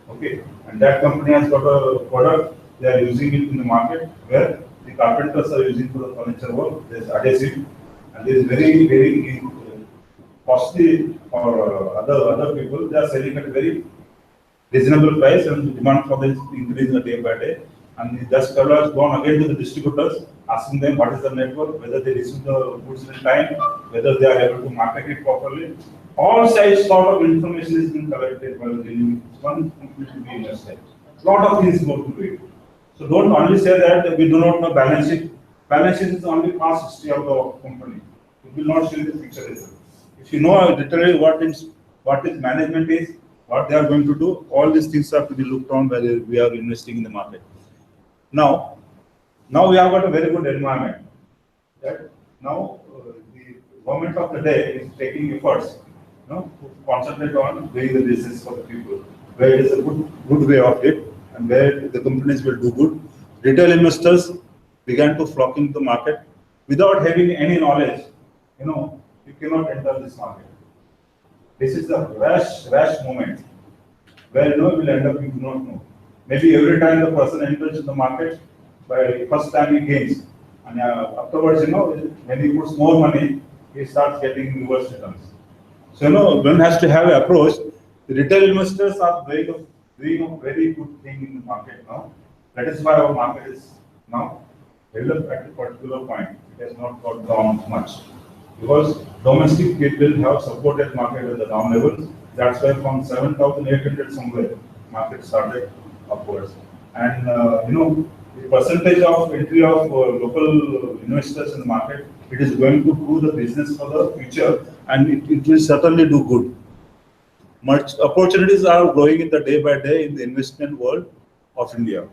Okay. And that company has got a product, they are using it in the market where the carpenters are using for the furniture work. There is adhesive, and there is very, very costly for other people. They are selling at a very reasonable price, and the demand for this increasing day by day. And the Dutch traveler has gone again to the distributors, asking them what is the network, whether they receive the goods in time, whether they are able to market it properly. All sides sort of information is being collected while dealing with one company to be invested. A lot of things go to it. So don't only say that we do not know balance sheet. Balance sheet is only past history of the company. It will not show you the future result. If you know literally what is management is, what they are going to do, all these things have to be looked on while we are investing in the market. Now we have got a very good environment. That now the government of the day is taking efforts, to concentrate on doing the business for the people, where it is a good way of it, and where the companies will do good. Retail investors began to flock into the market without having any knowledge. You cannot enter this market. This is a rash moment where you will end up, you do not know. Maybe every time the person enters the market, by first time he gains, and afterwards, when he puts more money, he starts getting reverse returns. So, one has to have an approach. The retail investors are doing a very good thing in the market now. That is why our market is now developed at a particular point. It has not got down much. Because domestic people have supported market at the down levels. That's why from 7,800 somewhere, market started upwards. And the percentage of entry of local investors in the market, it is going to do the business for the future, and it will certainly do good. Much opportunities are growing in the day by day in the investment world of India.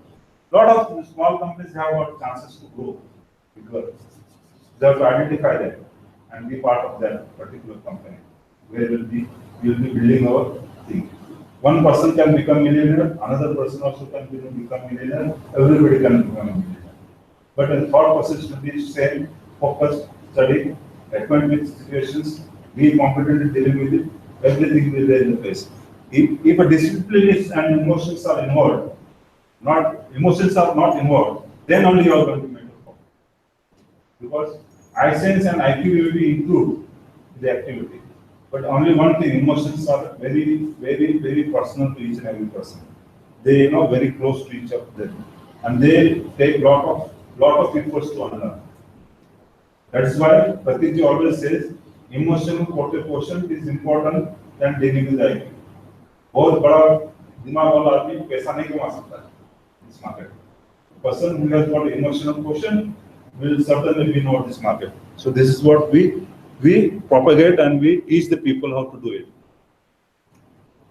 A lot of small companies have got chances to grow because they have to identify them. and be part of that particular company, where we will be building our thing. One person can become millionaire, another person also can become millionaire, everybody can become a millionaire. But the thought process should be same, focused, study, acquaint with situations, be competent in dealing with it, everything will be in the place. If a discipline is and emotions are involved, emotions are not involved, then only you are going to make a profit. Because eye sense and IQ will be improved in the activity. But only one thing, emotions are very, very, very personal to each and every person. They are very close to each other, and they take lot of efforts to unlearn. That is why Pratik ji always says, emotional quotient is important than dealing with the IQ. बहुत बड़ा दिमाग वाला आदमी पैसा नहीं कमा सकता है इस market. Person who has got emotional quotient will certainly be not this market. So this is what we propagate and we teach the people how to do it.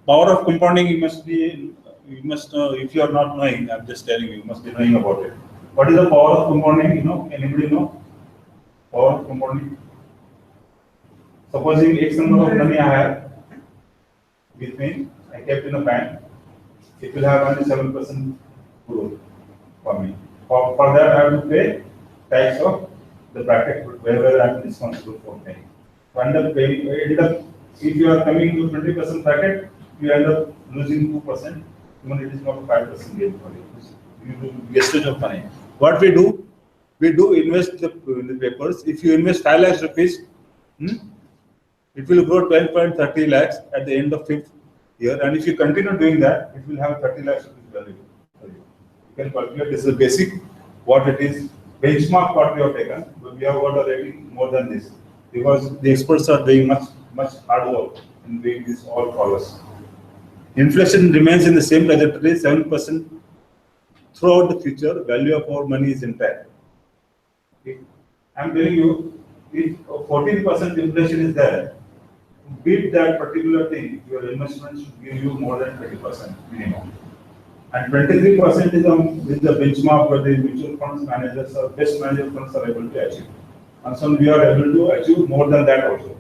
Power of compounding, you must if you are not knowing, I'm just telling you, you must be knowing about it. What is the power of compounding? You know, anybody know? Power of compounding. Supposing X number of money I have with me, I kept in a bank, it will have only 7% growth for me. For that, I have to pay tax of the bracket wherever I am responsible for paying. So if you are coming to 20% bracket, you end up losing 2%. Even it is not a 5% gain for you. You do wastage of money. What we do invest in the papers. If you invest 5 lakhs rupees, it will grow 12.30 lakhs at the end of 5th year. And if you continue doing that, it will have 30 lakhs rupees value for you. You can calculate. This is the basic what it is. Benchmark what we have taken, but we have got a rating more than this because the experts are doing much hard work in doing this all for us. Inflation remains in the same trajectory, 7% throughout the future. Value of our money is intact. I'm telling you, if 14% inflation is there, to beat that particular thing, your investment should give you more than 20% minimum. And 23% is the benchmark where the mutual funds managers or best manager funds are able to achieve. And some we are able to achieve more than that also.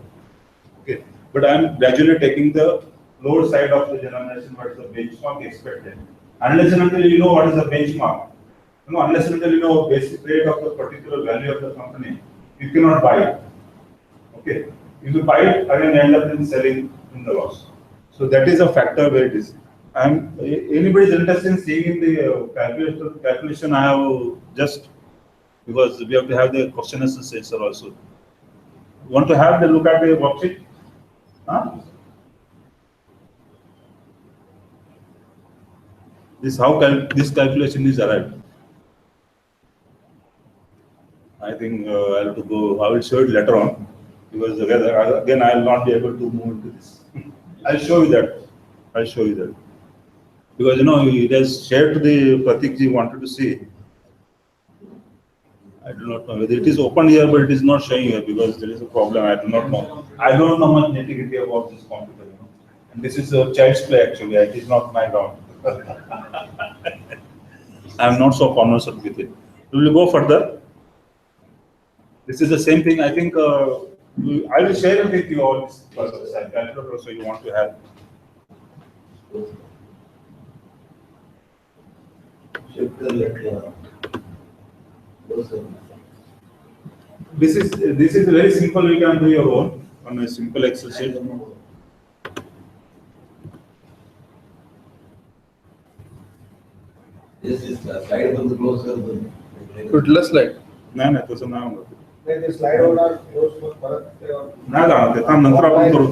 Okay, but I am gradually taking the lower side of the denomination, what is the benchmark expected. Unless and until you know what is the benchmark, unless and until you know basic rate of the particular value of the company, you cannot buy it. Okay, if you buy it, again end up in selling in the loss. So that is a factor where it is. Anybody is interested in seeing the calculation I have just, because we have to have the question and answer also. Want to have the look at the worksheet? Huh? This how this calculation is arrived. I think I have to go. I will show it later on because again I will not be able to move into this. I'll show you that. I'll show you that. Because it has shared to the Pratik ji wanted to see. I do not know whether it is open here, but it is not showing here because there is a problem. I do not know. I don't know much nitty-gritty about this computer. And this is a child's play actually. It is not my ground. I am not so conversant with it. We will go further. This is the same thing. I think I will share it with you all this calculator so you want to have. This is very simple. You can do your own on a simple Excel sheet. This is slide on the closer. कुठलं slide? नाही तसं नाही होणार. ते slide होणार परत नाही जाणार ते नंतर आपण करू.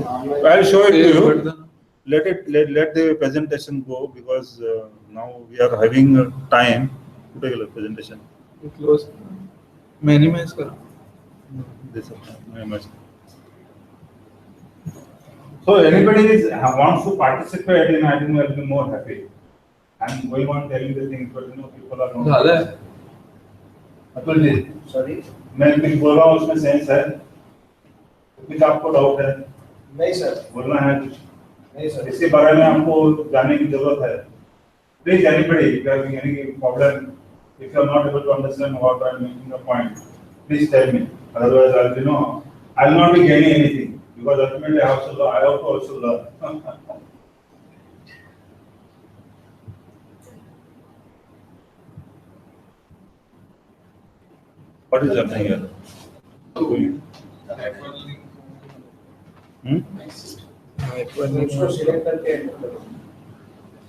I'll show it to you. Let the presentation go because now we are having time. कुठे गेलं presentation? Close. Minimize करा. This minimize. So anybody wants to participate in, I think will be more happy. I'm going on telling the things, but people are not. झालं. Atul ji, sorry मैं कुछ बोल रहा हूँ उसमें सेंस है? कुछ आपको डाउट है? नहीं सर. बोलना है कुछ? नहीं सर. इसके बारे में आपको जानने की जरूरत है. Please anybody, if you are having any problem, if you are not able to understand what I am making a point, please tell me. Otherwise, I will I'll not be gaining anything because ultimately I have to learn. I have to also learn. What is happening here?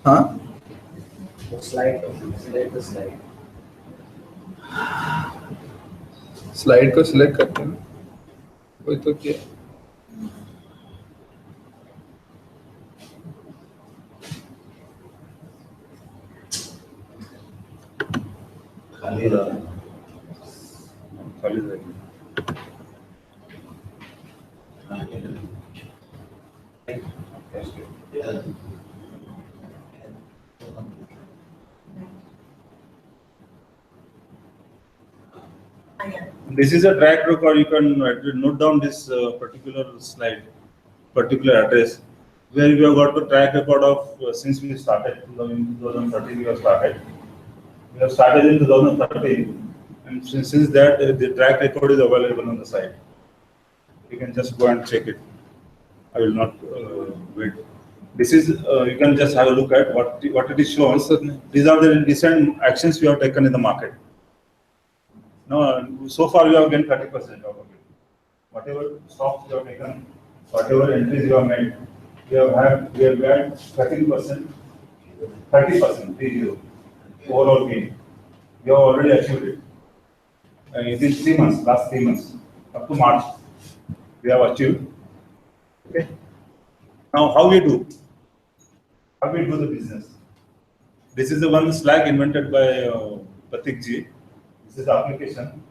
हाँ slide को select करते हैं वही तो किया खाली रहा खाली रहेगी। This is a track record. You can note down this particular slide, particular address, where we have got the track record of since we started in 2013. We have started. We have started in 2013, and since that the track record is available on the site. You can just go and check it. I will not wait. This is you can just have a look at what it is shown. These are the recent actions we have taken in the market. No, so far we have gained 30% out of it. Whatever stocks you have taken, whatever entries you have made, we have had 13%, 30%, 30 overall gain. We have already achieved it. Within 3 months, last 3 months, up to March, we have achieved. Okay. Now, how we do? How we do the business? This is the one Slack invented by Pratik ji. This is the application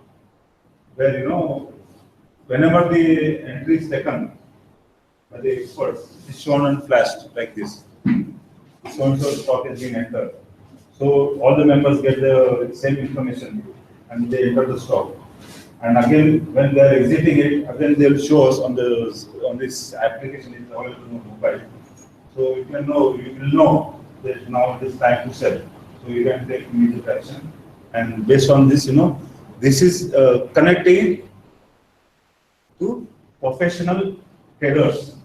where whenever the entry is taken by the experts, it's shown and flashed like this. So and so stock is being entered. So all the members get the same information and they enter the stock. And again, when they are exiting it, again they will show us on this application is available on mobile. So you will know that now it is time to sell. So you can take immediate action. And based on this, this is connecting to professional traders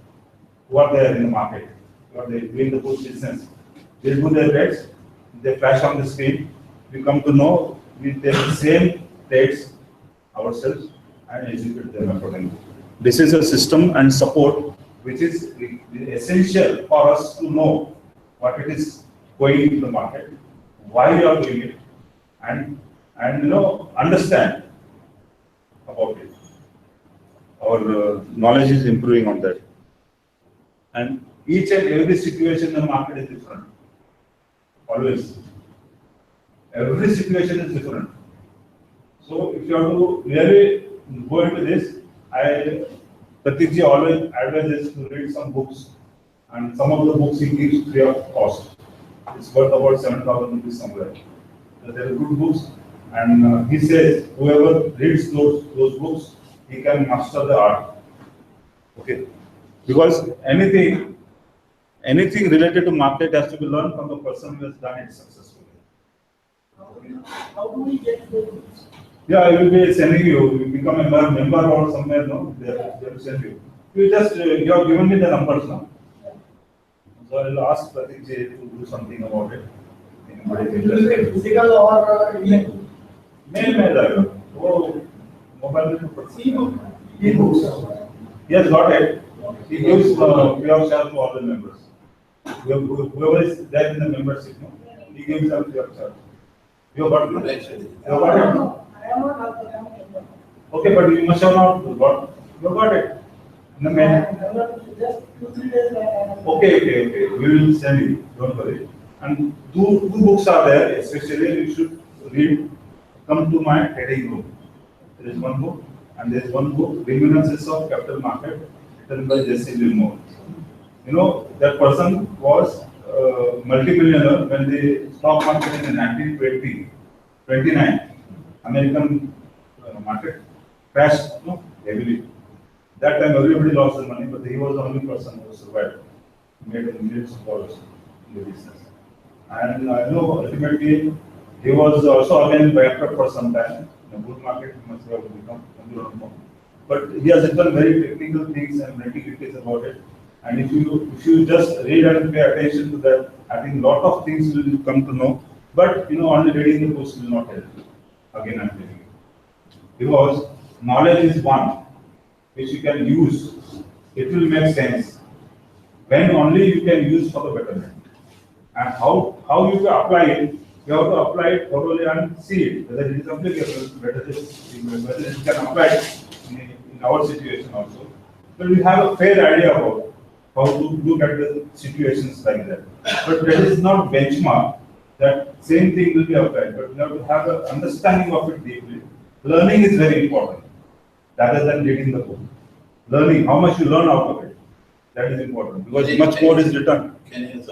who are there in the market, who are doing the good business. They do their trades, they flash on the screen. We come to know we take the same trades ourselves and execute them accordingly. This is a system and support which is essential for us to know what it is going into the market, why we are doing it, and understand about it. Our knowledge is improving on that. And each and every situation in the market is different. Always. Every situation is different. So if you have to really go into this, Pratik ji always advises to read some books, and some of the books he gives free of cost. It's worth about 7,000 rupees somewhere. So they are good books, and he says whoever reads those books, he can master the art. Okay, because anything related to market has to be learned from the person who has done it successfully. How do we get those books? Yeah, I will be sending you. You become a member or somewhere, no? They will send you. You just you have given me the numbers now. So I will ask Pratik ji to do something about it. Physical or email? Mail. Oh, mobile. E-books. He has got it. He gives free of charge to all the members. Whoever is there in the membership, no? He gives them free of charge. You got it? You got it? Okay, but you must have not got. You got it. In the mail. Just 2-3 days back. Okay. We will send you. Don't worry. And two books are there. Especially you should read. Come to my trading room. There is one book, and there is one book, Reminiscences of Capital Market, written by Jesse Livermore. That person was multi-millionaire when the stock market in 1929, American market crashed heavily. That time everybody lost their money, but he was the only person who survived. He made millions of dollars in the business. And ultimately he was also again bankrupt for some time. In the bull market, he must have become, I don't know. but he has written very technical things and nitty-gritties about it. And if you just read and pay attention to that, I think a lot of things will come to know. But only reading the books will not help you. Again, I'm telling you, because knowledge is one which you can use. It will make sense when only you can use for the betterment. And how you can apply it, you have to apply it thoroughly and see it, whether it is applicable, whether it can apply it in our situation also. But we have a fair idea about how to look at the situations like that. But that is not benchmark that same thing will be applied, but you have to have an understanding of it deeply. Learning is very important, rather than reading the book. Learning, how much you learn out of it, that is important, because much more is written. Can you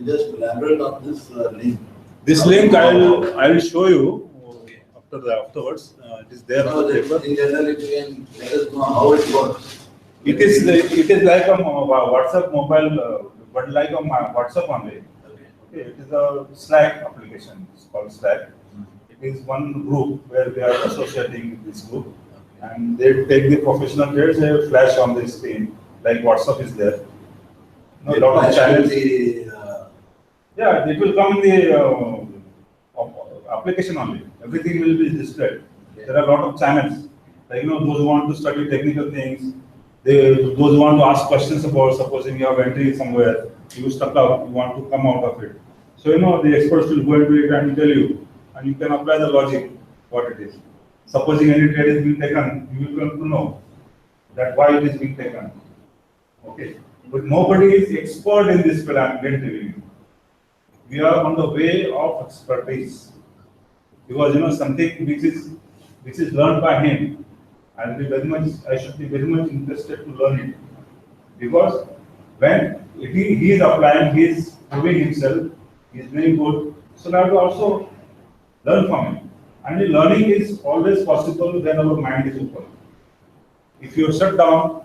just elaborate on this link? This link I will show you afterwards. It is there on the paper. In general, if you can let us know how it works. It is like a WhatsApp mobile, but like a WhatsApp only. Okay, it is a Slack application. It's called Slack. It is one group where we are associating with this group, and they take the professional trades. They flash on the screen like WhatsApp is there. A lot of channels. Yeah, it will come in the application only. Everything will be displayed. There are a lot of channels. Like those who want to study technical things. Those who want to ask questions about, supposing you have entry somewhere, you stuck up, you want to come out of it. So the experts will go into it and tell you, and you can apply the logic, what it is. Supposing any trade is being taken, you will come to know that why it is being taken. Okay, but nobody is expert in this field. I'm telling you. We are on the way of expertise, because something which is learned by him. I should be very much interested to learn it, because when he is applying, he is proving himself, he is doing good. So I have to also learn from him. And the learning is always possible when our mind is open. If you shut down,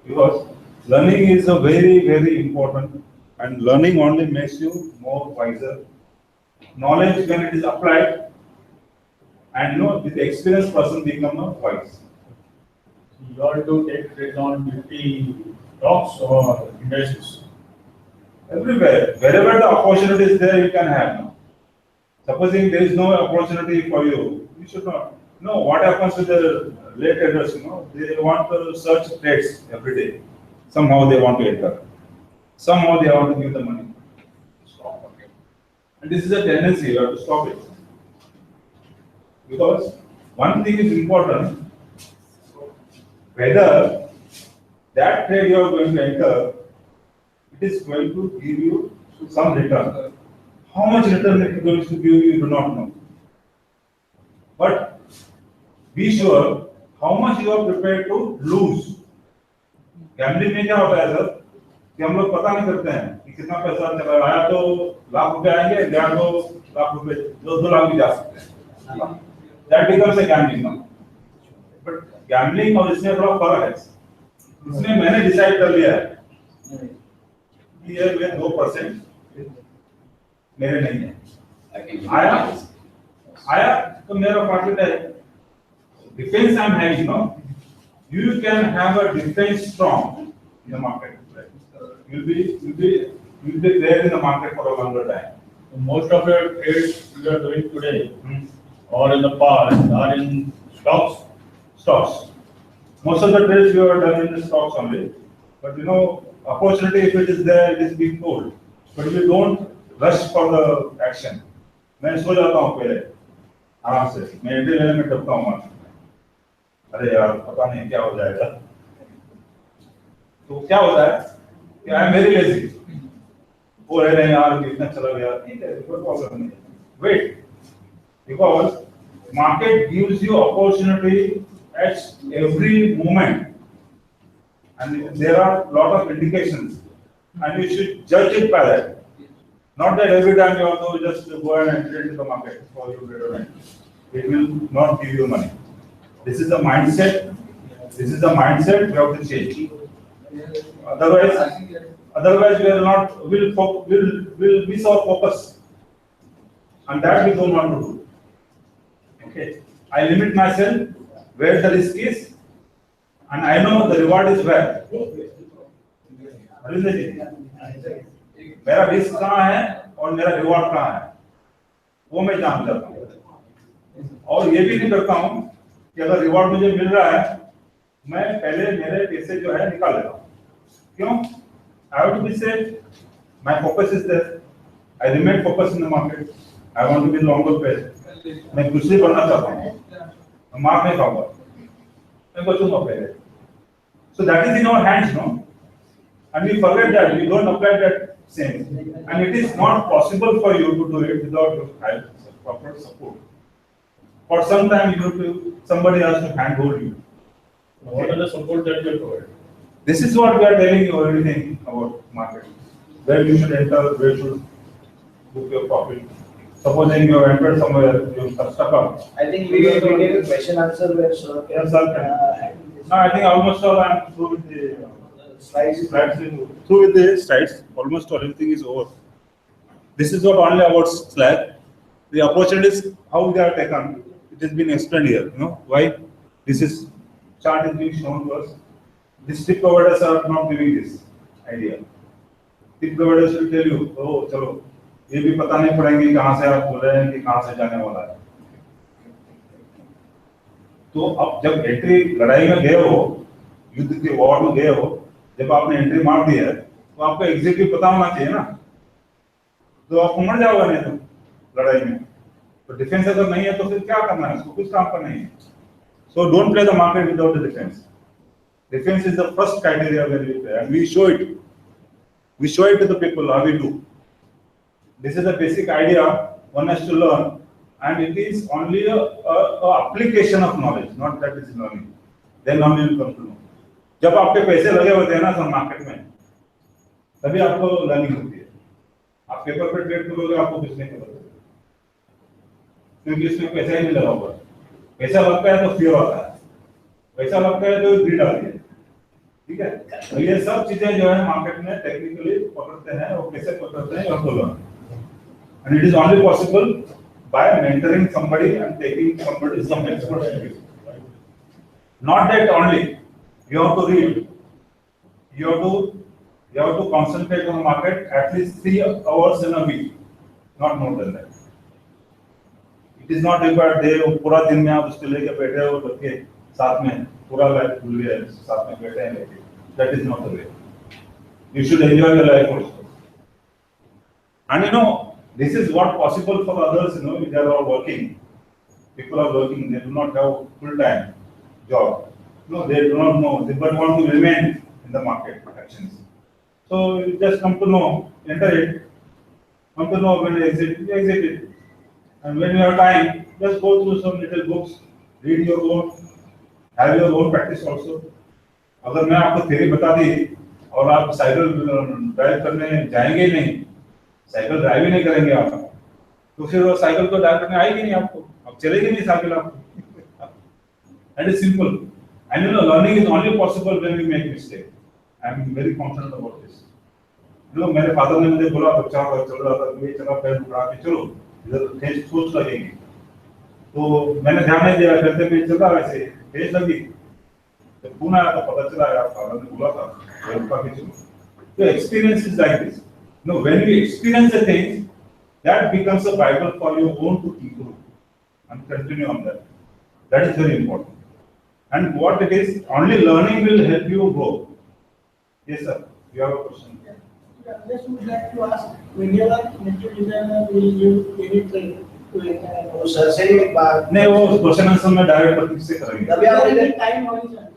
because learning is a very, very important, and learning only makes you more wiser. Knowledge, when it is applied, and with the experienced person become a wise. You have to take trades on Nifty stocks or indices? Everywhere. Wherever the opportunity is there, you can have now. Supposing there is no opportunity for you, you should not. No, what happens with the late traders, they want to search trades every day. Somehow they want to enter. Somehow they want to give the money. Stop. Okay. And this is a tendency, you have to stop it. Because one thing is important, whether that trade you are going to enter, it is going to give you some return. How much return it is going to give you, you do not know. But be sure how much you are prepared to lose. Gambling में क्या होता है sir कि हम लोग पता नहीं करते हैं कि कितना पैसा चला आया तो लाख रुपए आएंगे या 2 लाख रुपए 2 लाख भी जा सकते हैं. That becomes a gambling now. But gambling और इसमें थोड़ा फर्क है. इसमें मैंने डिसाइड कर लिया है कि ये में 2% मेरे नहीं है. आया तो मेरा प्रॉफिट है. Defense I'm having, you can have a defense strong in the market. You'll be there in the market for a longer time. So most of your trades you are doing today or in the past are in stocks? Stocks. Most of the trades you are done in the stocks only. But opportunity, if it is there, it is being told. But you don't rush for the action. मैं सो जाता हूँ पहले आराम से. मैं entry लेने में डरता हूँ. अरे यार पता नहीं क्या हो जाएगा. तो क्या होता है कि आई एम वेरी लेजी. वो रह रहे हैं यार इतना चला गया. ठीक है, कोई प्रॉब्लम नहीं. Wait. Because market gives you opportunity at every moment, and there are lot of indications, and you should judge it by that. Not that every time you have to just go and enter into the market for your betterment. It will not give you money. This is the mindset. This is the mindset we have to change. Otherwise we are not. Will miss our focus, and that we don't want to do. Okay, I limit myself where the risk is, and I know the reward is where. Arvind ji, मेरा risk कहाँ है और मेरा reward कहाँ है, वो मैं जान जाता हूँ। और ये भी नहीं करता हूँ कि अगर रिवॉर्ड मुझे मिल रहा है, मैं पहले मेरे पैसे जो है निकाल लेता हूँ। क्यों? I have to be safe. My focus is there. I remain focused in the market. I want to be longer paid. मैं कुछ नहीं बनना चाहता हूँ, मैं मार नहीं खाऊंगा, मैं बचूंगा पहले। So that is in our hands, no? And we forget that, we don't apply that same. And it is not possible for you to do it without proper support. For some time, somebody has to handhold you. What are the support that you provide? This is what we are telling you everything about market. Where you should enter, where you should book your profit. Supposing you have entered somewhere, you have stuck up. I think we gave a question answer where sir Yes, sir. No, I think almost all I am through with the slides. Through with the slides. Almost all everything is over. This is what only about Slack. The opportunities, how they are taken, it has been explained here. You know why? This is chart is being shown to us. These tip providers are not giving this idea. Tip providers will tell you, oh, चलो, ये भी पता नहीं पड़ेंगे कहाँ से आप बोल रहे हैं कि कहाँ से जाने वाला है। तो अब जब एंट्री लड़ाई में गए हो, युद्ध के वॉर में गए हो, जब आपने एंट्री मार दी है, तो आपको एग्जिट भी पता होना चाहिए ना, तो आप मर जाओगे नहीं तो लड़ाई में। तो डिफेंस अगर नहीं है तो फिर क्या करना है, उसको कुछ काम करना नहीं है। So don't play the market without the defense. Defense is the first criteria when we play, and we show it. We show it to the people how we do. This is the basic idea one has to learn, and it is only a application of knowledge, not that is learning. Then only you come to know. जब आपके पैसे लगे होते हैं ना सब market में, तभी आपको लर्निंग होती है। आप पेपर पे ट्रेड करोगे, आपको कुछ नहीं पता, क्योंकि इसमें पैसा ही नहीं लगा हुआ। पैसा लगता है तो फियर आता है, पैसा लगता है तो ग्रीड आती है। ठीक है, तो ये सब चीजें जो है मार्केट में टेक्निकली पकड़ते हैं, और कैसे पकड़ते हैं आपको learn. And it is only possible by mentoring somebody and taking somebody some expertise. Not that only. You have to read. You have to concentrate on the market at least 3 hours in a week, not more than that. It is not required day पूरा दिन में आप उसको लेके बैठे हो बल्कि साथ में पूरा लाइफ भूल गए साथ में बैठे हैं लेके. That is not the way. You should enjoy your life also. And you know, this is what possible for others. You know, they are all working. People are working. They do not have full-time job. No, they do not know. They but want to remain in the market actions. So you just come to know, enter it. Come to know when you exit it. And when you have time, just go through some little books, read your own, have your own practice also. अगर मैं आपको theory बता दी और आप cycle drive करने जाएंगे नहीं, cycle drive ही नहीं करेंगे आप, तो फिर वो साइकिल को ड्राइव करने आएगी नहीं आपको, अब चलेगी नहीं साइकिल आपको. That is simple. And you know, learning is only possible when we make mistake. I am very confident about this. You know, मेरे फादर ने मुझे बोला बच्चा चल रहा था, ये चला पैर उठा के चलो, इधर ठेस ठोस लगेगी, तो मैंने ध्यान नहीं दिया, करते में चला वैसे ठेस लगी, तो पुनः आया तो पता चला यार फादर ने बोला था पैर उठा के चलो. So experience is like this. No, when you experience a thing, that becomes a Bible for your own to improve and continue on that. That is very important. And what it is, only learning will help you grow. Yes, sir. You have a question. Yeah, just would like to ask, whenever Niftymillionaire will give any training to वो sir से ही बात नहीं, वो question answer में direct topic से करेंगे. तभी आप any time horizon?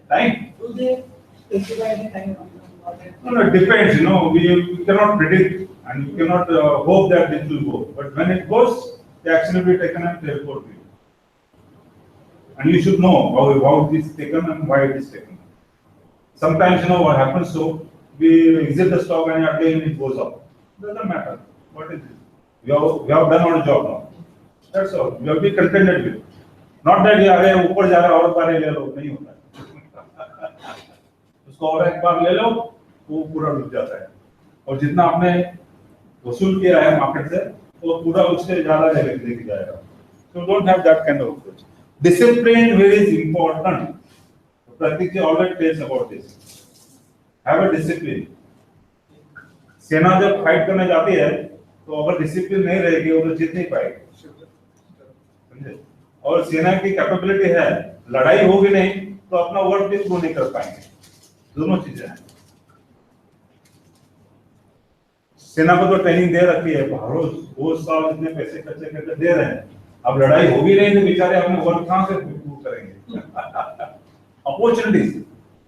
Time? Do they specify any time horizon? No, it depends. You know, we cannot predict and we cannot hope that it will go. But when it goes, the action will be taken and they report to you. And you should know how it is taken and why it is taken. Sometimes you know what happens. So we exit the stock and again it goes up. Doesn't matter. What is it? We have done our job now. That's all. We have to be contented with. Not that ये अरे ऊपर जा रहा और बार ले लो, नहीं होता. उसको और एक बार ले लो, वो पूरा रुक जाता है. और जितना आपने वसूल किया है मार्केट से, वो पूरा उससे ज्यादा लेके जाएगा. So don't have that kind of approach. Discipline is important. Pratik ji always tells about this. Have a discipline. सेना जब फाइट करने जाती है तो अगर डिसिप्लिन नहीं रहेगी वो तो जीत नहीं पाएगी, समझे? और सेना की कैपेबिलिटी है, लड़ाई होगी नहीं तो अपना वर्क भी शुरू नहीं कर पाएंगे। दोनों चीजें हैं। सेना को तो ट्रेनिंग दे रखी है, वो साल इतने पैसे खर्चे करके दे रहे हैं, अब लड़ाई होगी नहीं तो बेचारे अपने वर्क कहां से पूरा करेंगे? Opportunities,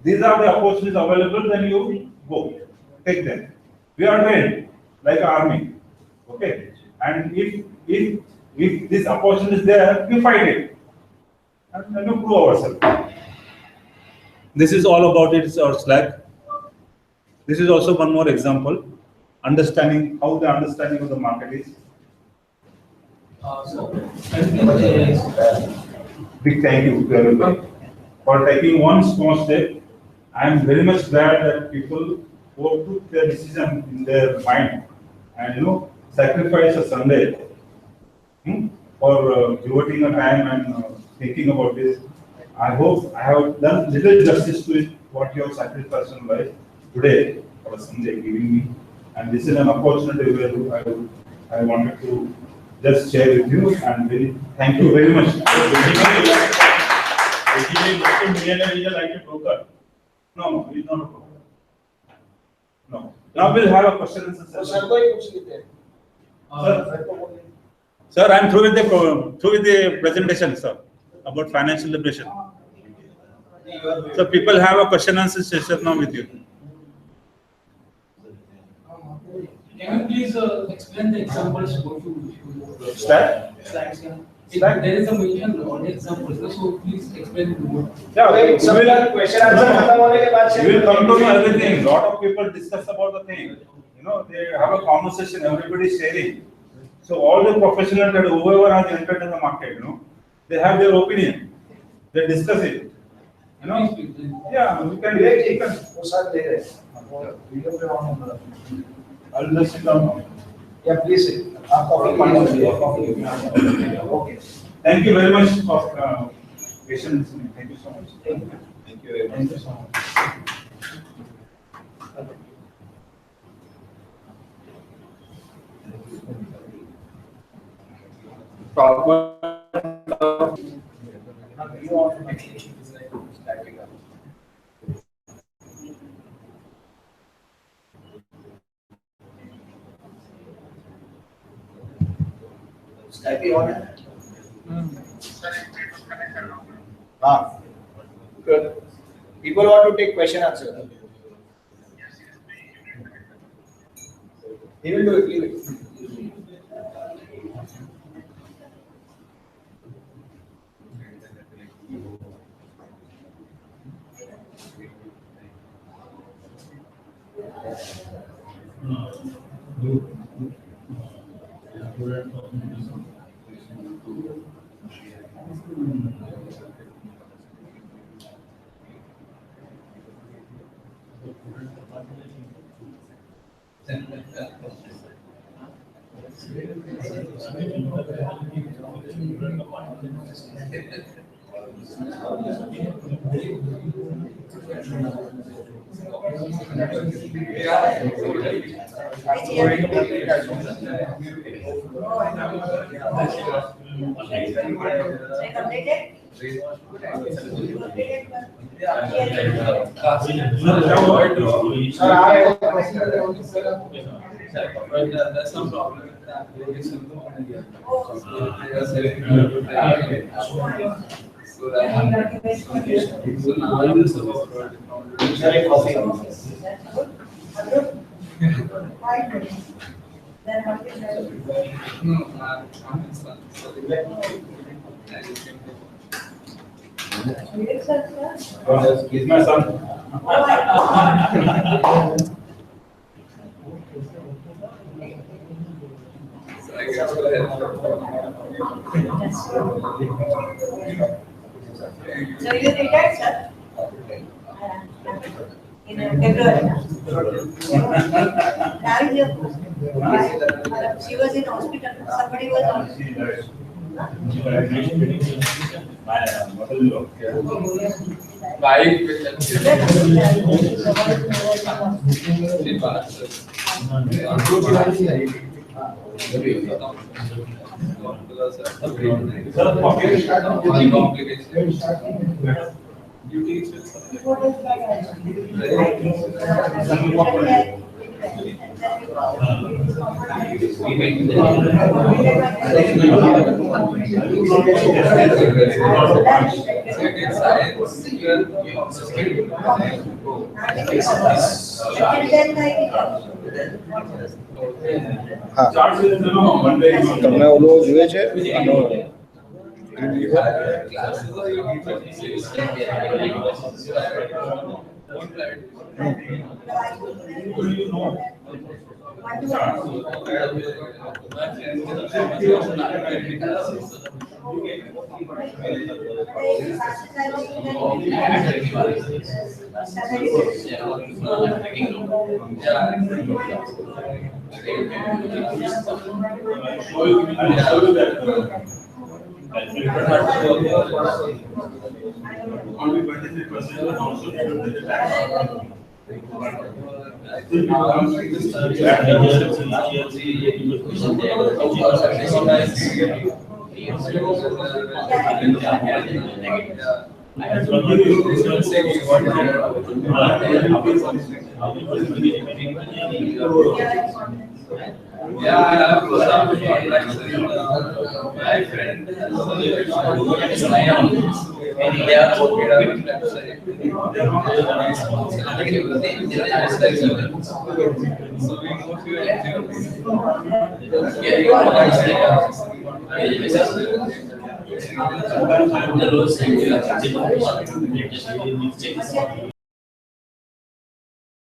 these are the opportunities available, then you go, take them. We are trained like army, okay? And if this opportunity is there, we fight it, and then we prove ourselves. This is all about it. Our Slack. This is also one more example, understanding how the understanding of the market is. Big thank you to everybody for taking one small step. I am very much glad that people who took their decision in their mind and sacrifice a Sunday for devoting a time and thinking about this. I hope I have done little justice to it, what you have sacrificed in life today for a Sunday giving me. And this is an opportunity where I wanted to just share with you, and really thank you very much. Millionaire is like a broker. No, he's not a broker. No. Now we'll have a question and answer. Sir, I'm through with the presentation, sir, about financial liberation. So people have a question and answer session now with you. Can you please explain the examples? Stack? There is a mention on examples, so please explain more. Yeah, we will come to know everything. Lot of people discuss about the thing. They have a conversation, everybody is sharing. So all the professionals that whoever has entered in the market, they have their opinion. They discuss it. Yeah, we can. I'll just sit down. Yeah, please sit. Okay. Thank you very much for patience. Thank you so much. Thank you. Thank you so much. Skype on है? हाँ. Good. People want to take question answer. He will do it. Leave it. There's some problem with that. So now this is about He's my son. So you retired, sir? In February. She was in hospital. Somebody was on. તમે ઓલો જોયે છે આનો Only 23% also Yeah, my friend.